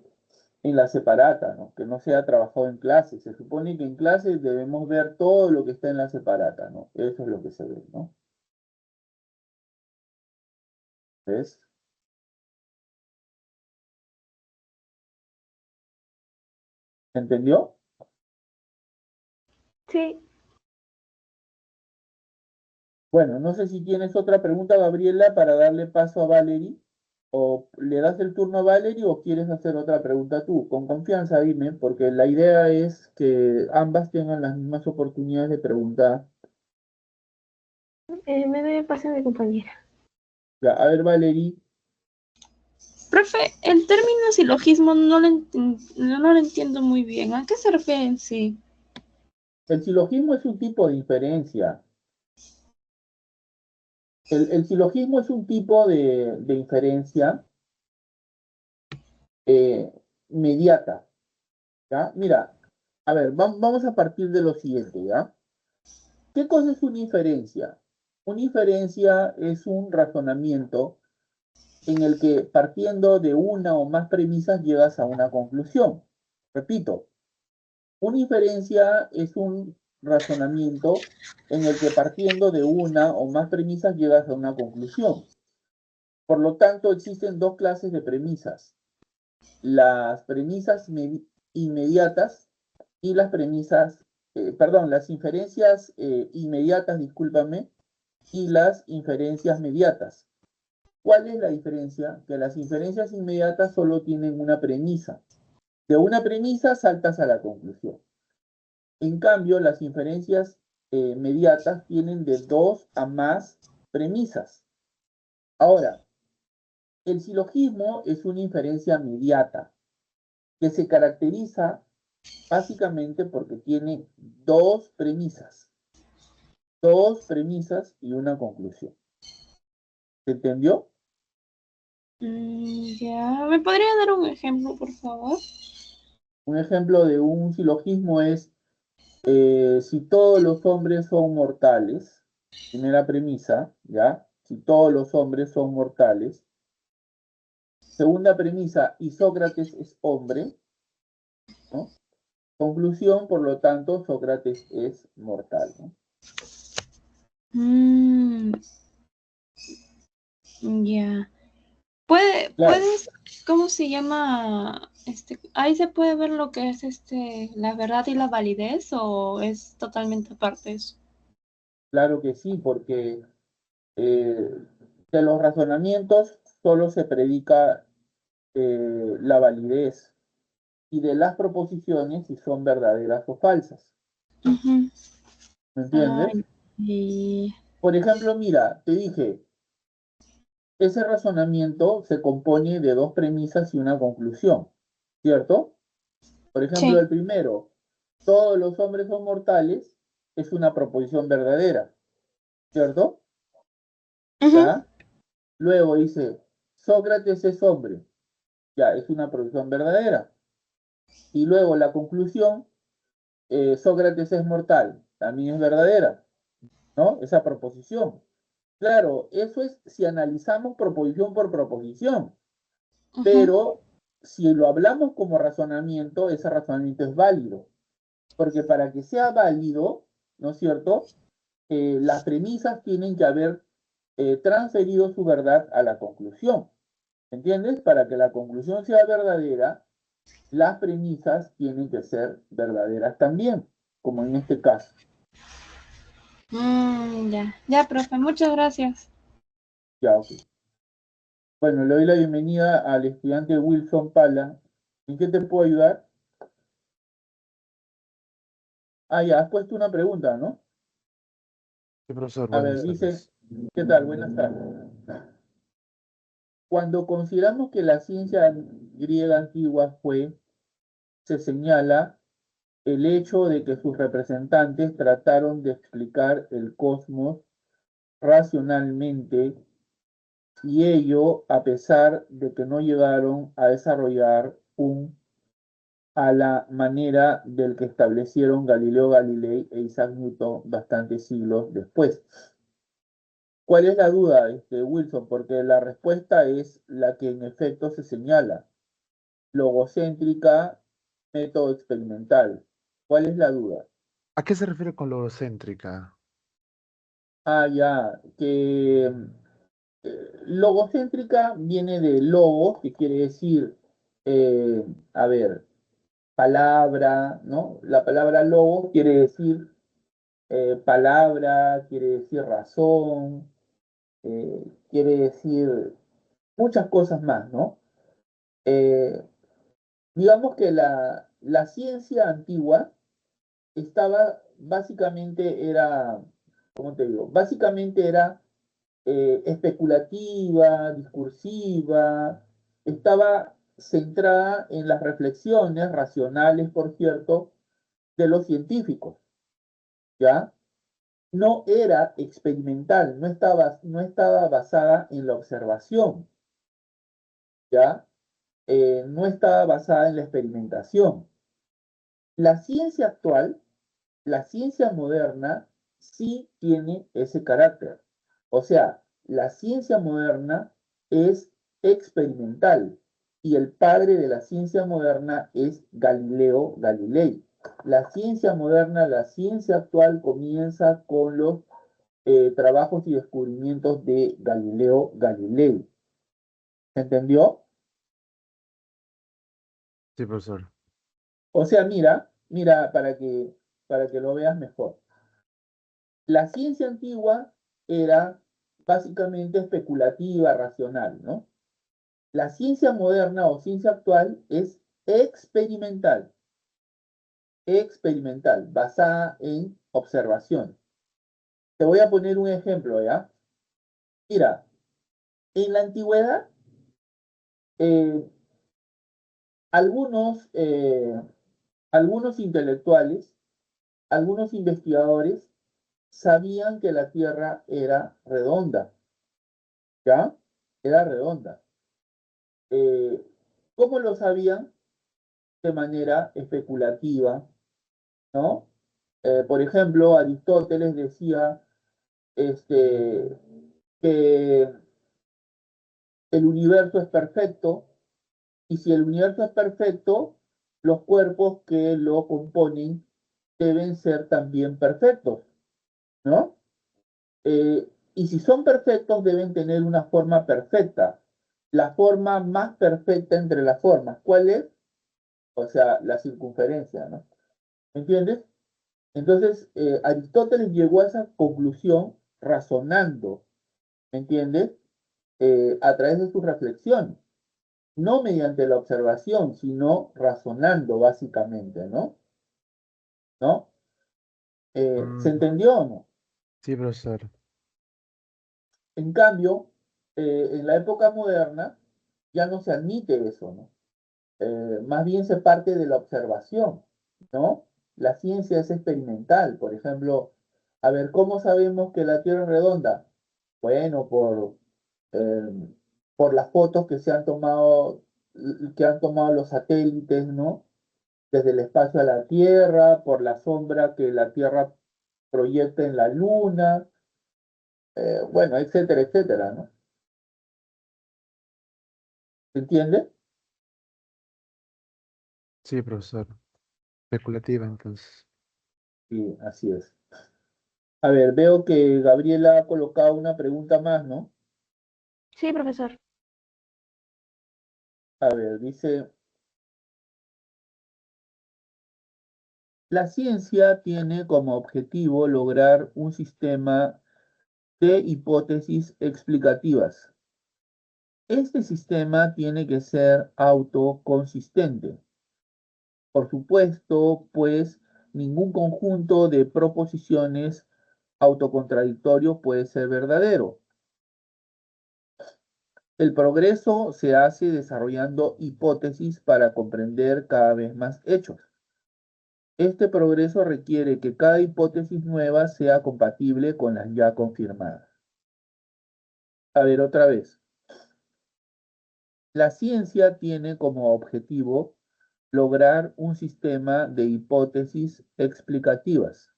en la separata, ¿no? Que no sea trabajado en clase. Se supone que en clase debemos ver todo lo que está en la separata, ¿no? Eso es lo que se ve, ¿no? ¿Ves? ¿Se entendió? Sí, Bueno, no sé si tienes otra pregunta, Gabriela, para darle paso a Valerie, o le das el turno a Valerie o quieres hacer otra pregunta tú. Con confianza, dime, porque la idea es que ambas tengan las mismas oportunidades de preguntar. me debe paso a mi compañera. Ya, a ver, Valerie, Profe, el término silogismo no lo entiendo muy bien. ¿A qué se refiere en sí? el silogismo es un tipo de inferencia. El silogismo es un tipo de inferencia eh, mediata, ¿ya? Mira, a ver, vamos a partir de lo siguiente, ¿ya? ¿Qué cosa es una inferencia? Una inferencia es un razonamiento en el que partiendo de una o más premisas llegas a una conclusión. Repito, una inferencia es un razonamiento en el que partiendo de una o más premisas llegas a una conclusión. Por lo tanto, existen dos clases de premisas: las premisas inmediatas y las premisas, perdón, las inferencias inmediatas, discúlpame, y las inferencias mediatas. ¿Cuál es la diferencia? Que las inferencias inmediatas solo tienen una premisa. De una premisa saltas a la conclusión. En cambio, las inferencias mediatas tienen de dos a más premisas. Ahora, el silogismo es una inferencia mediata que se caracteriza básicamente porque tiene dos premisas y una conclusión. ¿Se entendió? Ya, ¿me podría dar un ejemplo, por favor? Un ejemplo de un silogismo es si todos los hombres son mortales, primera premisa, ¿ya? Si todos los hombres son mortales. Segunda premisa, y Sócrates es hombre, ¿no? Conclusión, por lo tanto, Sócrates es mortal, ¿no? Mm, ya. Claro, ¿Puedes, cómo se llama? Ahí se puede ver lo que es la verdad y la validez, o es totalmente aparte eso. claro que sí, porque eh, de los razonamientos solo se predica la validez y de las proposiciones si son verdaderas o falsas. Ujú. ¿Me entiendes? Ay, y- Por ejemplo, mira, te dije, ese razonamiento se compone de dos premisas y una conclusión, ¿cierto? Por ejemplo, sí. el primero, todos los hombres son mortales, es una proposición verdadera, ¿cierto? Ujú, ¿Ya? Luego dice, Sócrates es hombre, ya, es una proposición verdadera. Y luego la conclusión, Sócrates es mortal, también es verdadera, ¿no? Esa proposición. Claro, eso es si analizamos proposición por proposición, ujú, pero si lo hablamos como razonamiento, ese razonamiento es válido, porque para que sea válido, ¿no es cierto? Las premisas tienen que haber transferido su verdad a la conclusión, ¿entiendes? Para que la conclusión sea verdadera, las premisas tienen que ser verdaderas también, como en este caso. Ya, profe, muchas gracias. Ya, ok. Bueno, le doy la bienvenida al estudiante Wilson Pala. ¿En qué te puedo ayudar? Ah, ya, has puesto una pregunta, ¿no? Sí, profesor, A ver, buenas dice, tardes. ¿qué tal? Buenas tardes. Cuando consideramos que la ciencia griega antigua se señala el hecho de que sus representantes trataron de explicar el cosmos racionalmente y ello a pesar de que no llegaron a desarrollar a la manera del que establecieron Galileo Galilei e Isaac Newton bastantes siglos después. ¿Cuál es la duda, Wilson? Porque la respuesta es la que en efecto se señala, logocéntrica, método experimental. ¿Cuál es la duda? ¿A qué se refiere con logocéntrica? Ah, ya, que logocéntrica viene de logos, que quiere decir, a ver, palabra, ¿no? La palabra logos quiere decir palabra, quiere decir razón, quiere decir muchas cosas más, ¿no? Eh, digamos que la ciencia antigua estaba, básicamente era, ¿cómo te digo? Básicamente era especulativa, discursiva, estaba centrada en las reflexiones racionales, por cierto, de los científicos, ¿ya? No era experimental, no estaba basada en la observación, ¿ya? No estaba basada en la experimentación. La ciencia actual, la ciencia moderna, sí tiene ese carácter. O sea, la ciencia moderna es experimental y el padre de la ciencia moderna es Galileo Galilei. La ciencia moderna, la ciencia actual comienza con los trabajos y descubrimientos de Galileo Galilei. ¿Se entendió? Sí, profesor. O sea, mira para que lo veas mejor. La ciencia antigua era básicamente especulativa, racional, ¿no? La ciencia moderna o ciencia actual es experimental, basada en observación. Te voy a poner un ejemplo, ¿ya? Mira, en la antigüedad, eh, algunos, eh, algunos intelectuales, algunos investigadores sabían que la Tierra era redonda, ¿ya? Era redonda. Eh, ¿Cómo lo sabían? De manera especulativa, ¿no? Por ejemplo, Aristóteles decía este, que el universo es perfecto y si el universo es perfecto, los cuerpos que lo componen deben ser también perfectos, ¿no? Y si son perfectos, deben tener una forma perfecta. La forma más perfecta entre las formas. ¿Cuál es? O sea, la circunferencia, ¿no? ¿Entiendes? Entonces, Aristóteles llegó a esa conclusión razonando, ¿entiendes? A través de sus reflexiones, no mediante la observación, sino razonando básicamente, ¿no? ¿No? ¿Se Mm, entendió o no? sí, profesor. En cambio, en la época moderna ya no se admite eso, ¿no? Más bien se parte de la observación, ¿no? La ciencia es experimental, por ejemplo, a ver, ¿cómo sabemos que la Tierra es redonda? Bueno, eh, por las fotos que han tomado los satélites, ¿no? Desde el espacio a la Tierra, por la sombra que la Tierra proyecta en la Luna, bueno, etcétera, etcétera, ¿no? ¿Se entiende? Sí, profesor. Especulativa, entonces. Sí, así es. A ver, veo que Gabriela ha colocado una pregunta más, ¿no? Sí, profesor. A ver, dice, La ciencia tiene como objetivo lograr un sistema de hipótesis explicativas. Este sistema tiene que ser autoconsistente. Por supuesto, pues ningún conjunto de proposiciones autocontradictorio puede ser verdadero. El progreso se hace desarrollando hipótesis para comprender cada vez más hechos. Este progreso requiere que cada hipótesis nueva sea compatible con las ya confirmadas. A ver, otra vez. La ciencia tiene como objetivo lograr un sistema de hipótesis explicativas.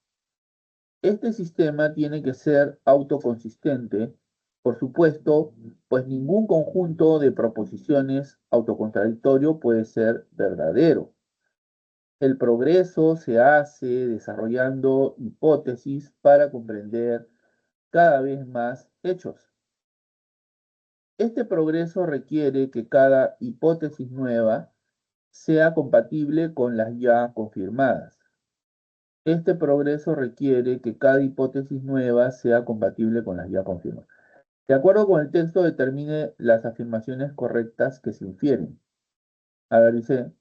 Este sistema tiene que ser autoconsistente, por supuesto, pues ningún conjunto de proposiciones autocontradictorio puede ser verdadero. El progreso se hace desarrollando hipótesis para comprender cada vez más hechos. Este progreso requiere que cada hipótesis nueva sea compatible con las ya confirmadas. Este progreso requiere que cada hipótesis nueva sea compatible con las ya confirmadas. De acuerdo con el texto, determine las afirmaciones correctas que se infieren. A ver, dice,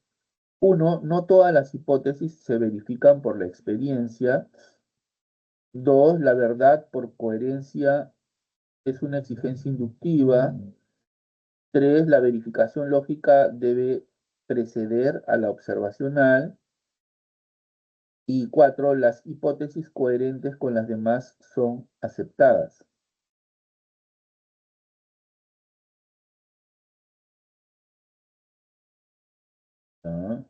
1. No todas las hipótesis se verifican por la experiencia. 2. La verdad por coherencia es una exigencia inductiva. 3. La verificación lógica debe preceder a la observacional. Y 4. Las hipótesis coherentes con las demás son aceptadas. ¿Ah?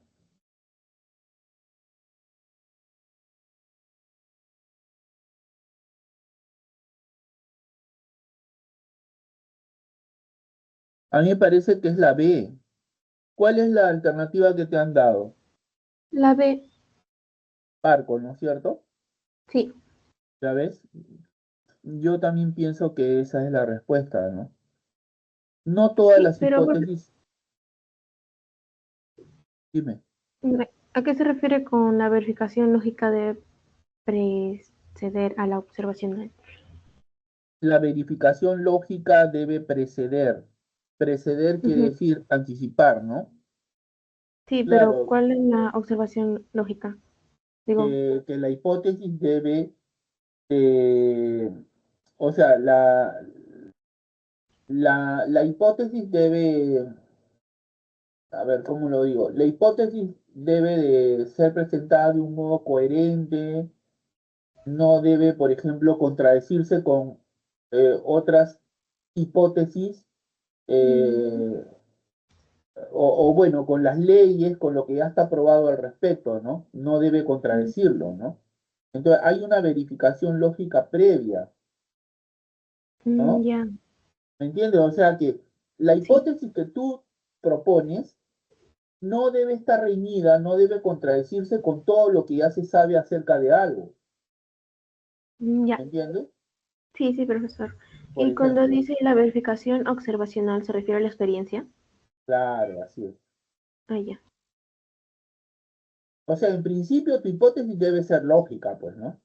A mí me parece que es la B. ¿Cuál es la alternativa que te han dado? La B, Parco, ¿no es cierto? sí. ¿Ya ves? Yo también pienso que esa es la respuesta, ¿no? No todas Sí, las pero hipótesis. Dime. ¿a qué se refiere con la verificación lógica de preceder a la observación? La verificación lógica debe preceder. Preceder quiere Ujú. decir anticipar, ¿no? Sí, pero Claro, ¿cuál es la observación lógica? Digo, que la hipótesis debe, eh, o sea, la hipótesis debe, a ver, ¿cómo lo digo? La hipótesis debe de ser presentada de un modo coherente, no debe, por ejemplo, contradecirse con otras hipótesis, mm, eh, o bueno, con las leyes, con lo que ya está aprobado al respecto, ¿no? No debe contradecirlo, ¿no? Entonces, hay una verificación lógica previa, ¿no? ya, ¿Me entiendes? O sea que la sí, hipótesis que tú propones no debe estar reñida, no debe contradecirse con todo lo que ya se sabe acerca de algo, ¿me ya, entiendes? sí, sí, profesor. Por Y cuando ejemplo, dice la verificación observacional, ¿se refiere a la experiencia? claro, así es. Ah, ya. O sea, en principio tu hipótesis debe ser lógica, pues, ¿no?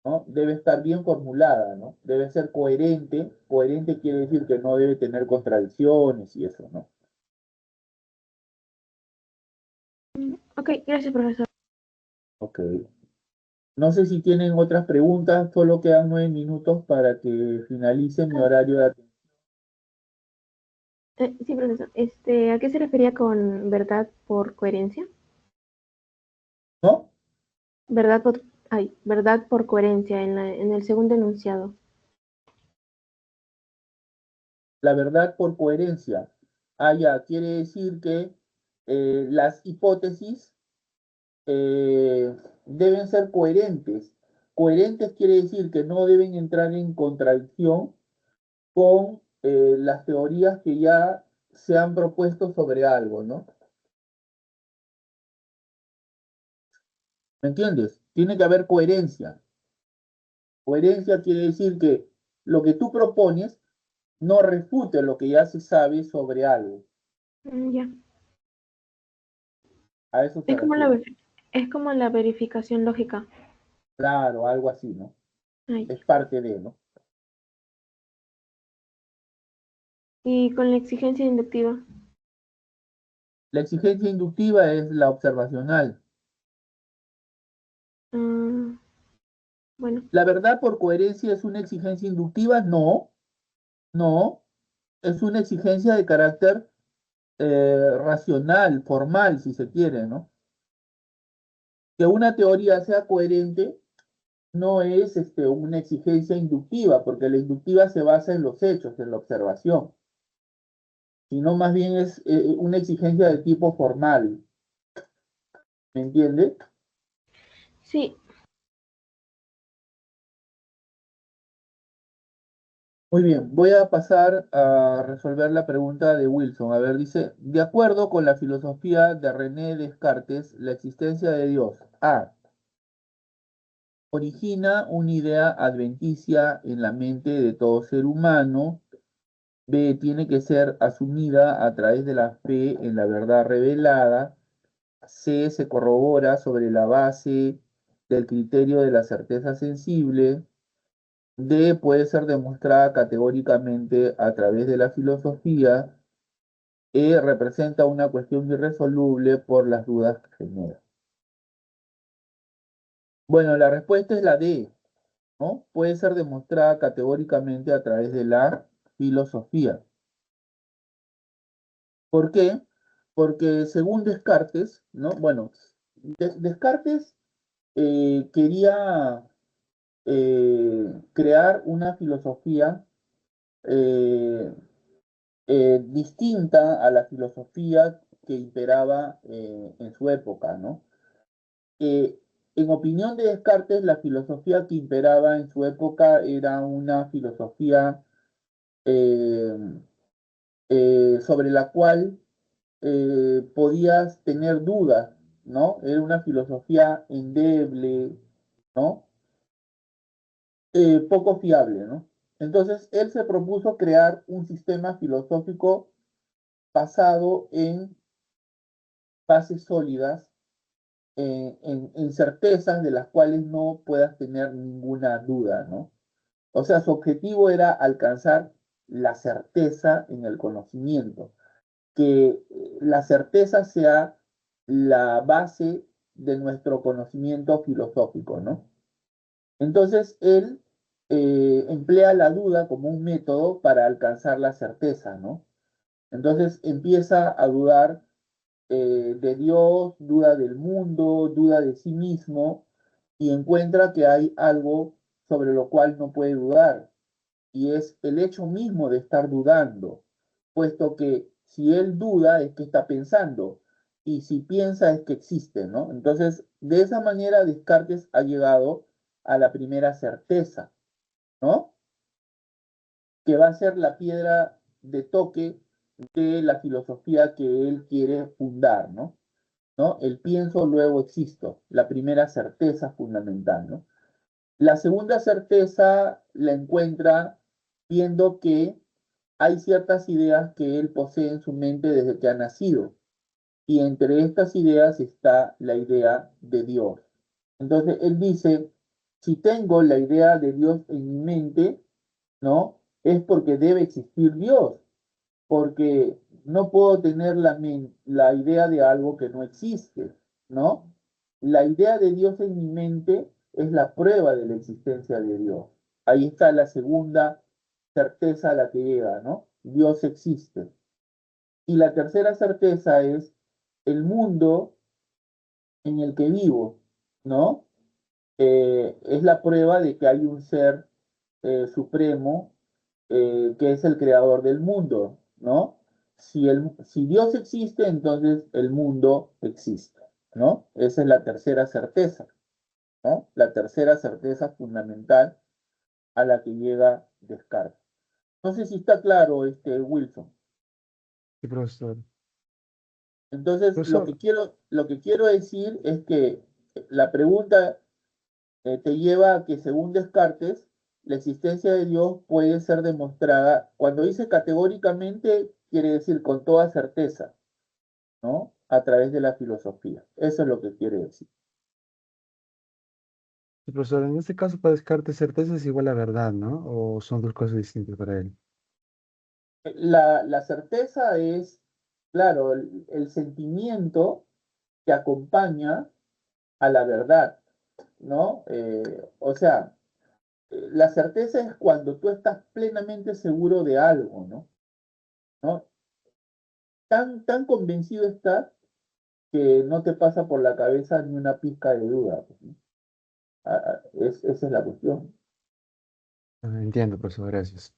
¿No? Debe estar bien formulada, ¿no? Debe ser coherente. Coherente quiere decir que no debe tener contradicciones y eso, ¿no? Ok, gracias, profesor. Ok. No sé si tienen otras preguntas, solo quedan 9 minutos para que finalice mi horario de atención. Sí, profesor. ¿A qué se refería con verdad por coherencia? ¿No? Verdad por, verdad por coherencia en el segundo enunciado. La verdad por coherencia. Ah, ya, quiere decir que las hipótesis deben ser coherentes. Coherentes quiere decir que no deben entrar en contradicción con las teorías que ya se han propuesto sobre algo, ¿no? ¿Me entiendes? Tiene que haber coherencia. Coherencia quiere decir que lo que tú propones no refute lo que ya se sabe sobre algo. Ya. A eso se Es como la, refiere. Es como la verificación lógica. Claro, algo así, ¿no? Ay. Es parte de, ¿no? Y con la exigencia inductiva. La exigencia inductiva es la observacional. Ah, bueno, ¿La verdad por coherencia es una exigencia inductiva? No, no. Es una exigencia de carácter racional, formal, si se quiere, ¿no? Que una teoría sea coherente no es una exigencia inductiva, porque la inductiva se basa en los hechos, en la observación, sino más bien es una exigencia de tipo formal, ¿me entiende? sí. Muy bien, voy a pasar a resolver la pregunta de Wilson. A ver, dice, de acuerdo con la filosofía de René Descartes, la existencia de Dios, A, origina una idea adventicia en la mente de todo ser humano. B, tiene que ser asumida a través de la fe en la verdad revelada. C, se corrobora sobre la base del criterio de la certeza sensible. D, puede ser demostrada categóricamente a través de la filosofía. E, representa una cuestión irresoluble por las dudas que genera. Bueno, la respuesta es la D, ¿no? Puede ser demostrada categóricamente a través de la filosofía. ¿Por qué? Porque según Descartes, ¿no? Bueno, Descartes quería crear una filosofía eh, distinta a la filosofía que imperaba en su época, ¿no? En opinión de Descartes, la filosofía que imperaba en su época era una filosofía eh, sobre la cual podías tener dudas, ¿no? Era una filosofía endeble, ¿no? Poco fiable, ¿no? Entonces, él se propuso crear un sistema filosófico basado en bases sólidas, en certezas de las cuales no puedas tener ninguna duda, ¿no? O sea, su objetivo era alcanzar la certeza en el conocimiento, que la certeza sea la base de nuestro conocimiento filosófico, ¿no? Entonces, él emplea la duda como un método para alcanzar la certeza, ¿no? Entonces empieza a dudar de Dios, duda del mundo, duda de sí mismo, y encuentra que hay algo sobre lo cual no puede dudar, y es el hecho mismo de estar dudando, puesto que si él duda es que está pensando, y si piensa es que existe, ¿no? Entonces, de esa manera Descartes ha llegado a la primera certeza, ¿no? Que va a ser la piedra de toque de la filosofía que él quiere fundar, ¿no? ¿No? El pienso, luego existo, la primera certeza fundamental, ¿no? La segunda certeza la encuentra viendo que hay ciertas ideas que él posee en su mente desde que ha nacido, y entre estas ideas está la idea de Dios. Entonces él dice, si tengo la idea de Dios en mi mente, ¿no? Es porque debe existir Dios, porque no puedo tener la idea de algo que no existe, ¿no? La idea de Dios en mi mente es la prueba de la existencia de Dios. Ahí está la segunda certeza a la que llega, ¿no? Dios existe. Y la tercera certeza es el mundo en el que vivo, ¿no? Es la prueba de que hay un ser supremo que es el creador del mundo, ¿no? Si Dios existe, entonces el mundo existe, ¿no? Esa es la tercera certeza, ¿no? La tercera certeza fundamental a la que llega Descartes. No sé si está claro, Wilson. Sí, profesor. Entonces, Profesor, lo que quiero decir es que la pregunta te lleva a que, según Descartes, la existencia de Dios puede ser demostrada, cuando dice categóricamente, quiere decir con toda certeza, ¿no? A través de la filosofía. Eso es lo que quiere decir. Sí, profesor, en este caso para Descartes certeza es igual a verdad, ¿no? ¿O son dos cosas distintas para él? La certeza es, claro, el sentimiento que acompaña a la verdad, ¿no? O sea, la certeza es cuando tú estás plenamente seguro de algo, ¿no? ¿No? Tan convencido estás que no te pasa por la cabeza ni una pizca de duda, pues, ¿no? Esa es la cuestión. Entiendo, profesor, gracias.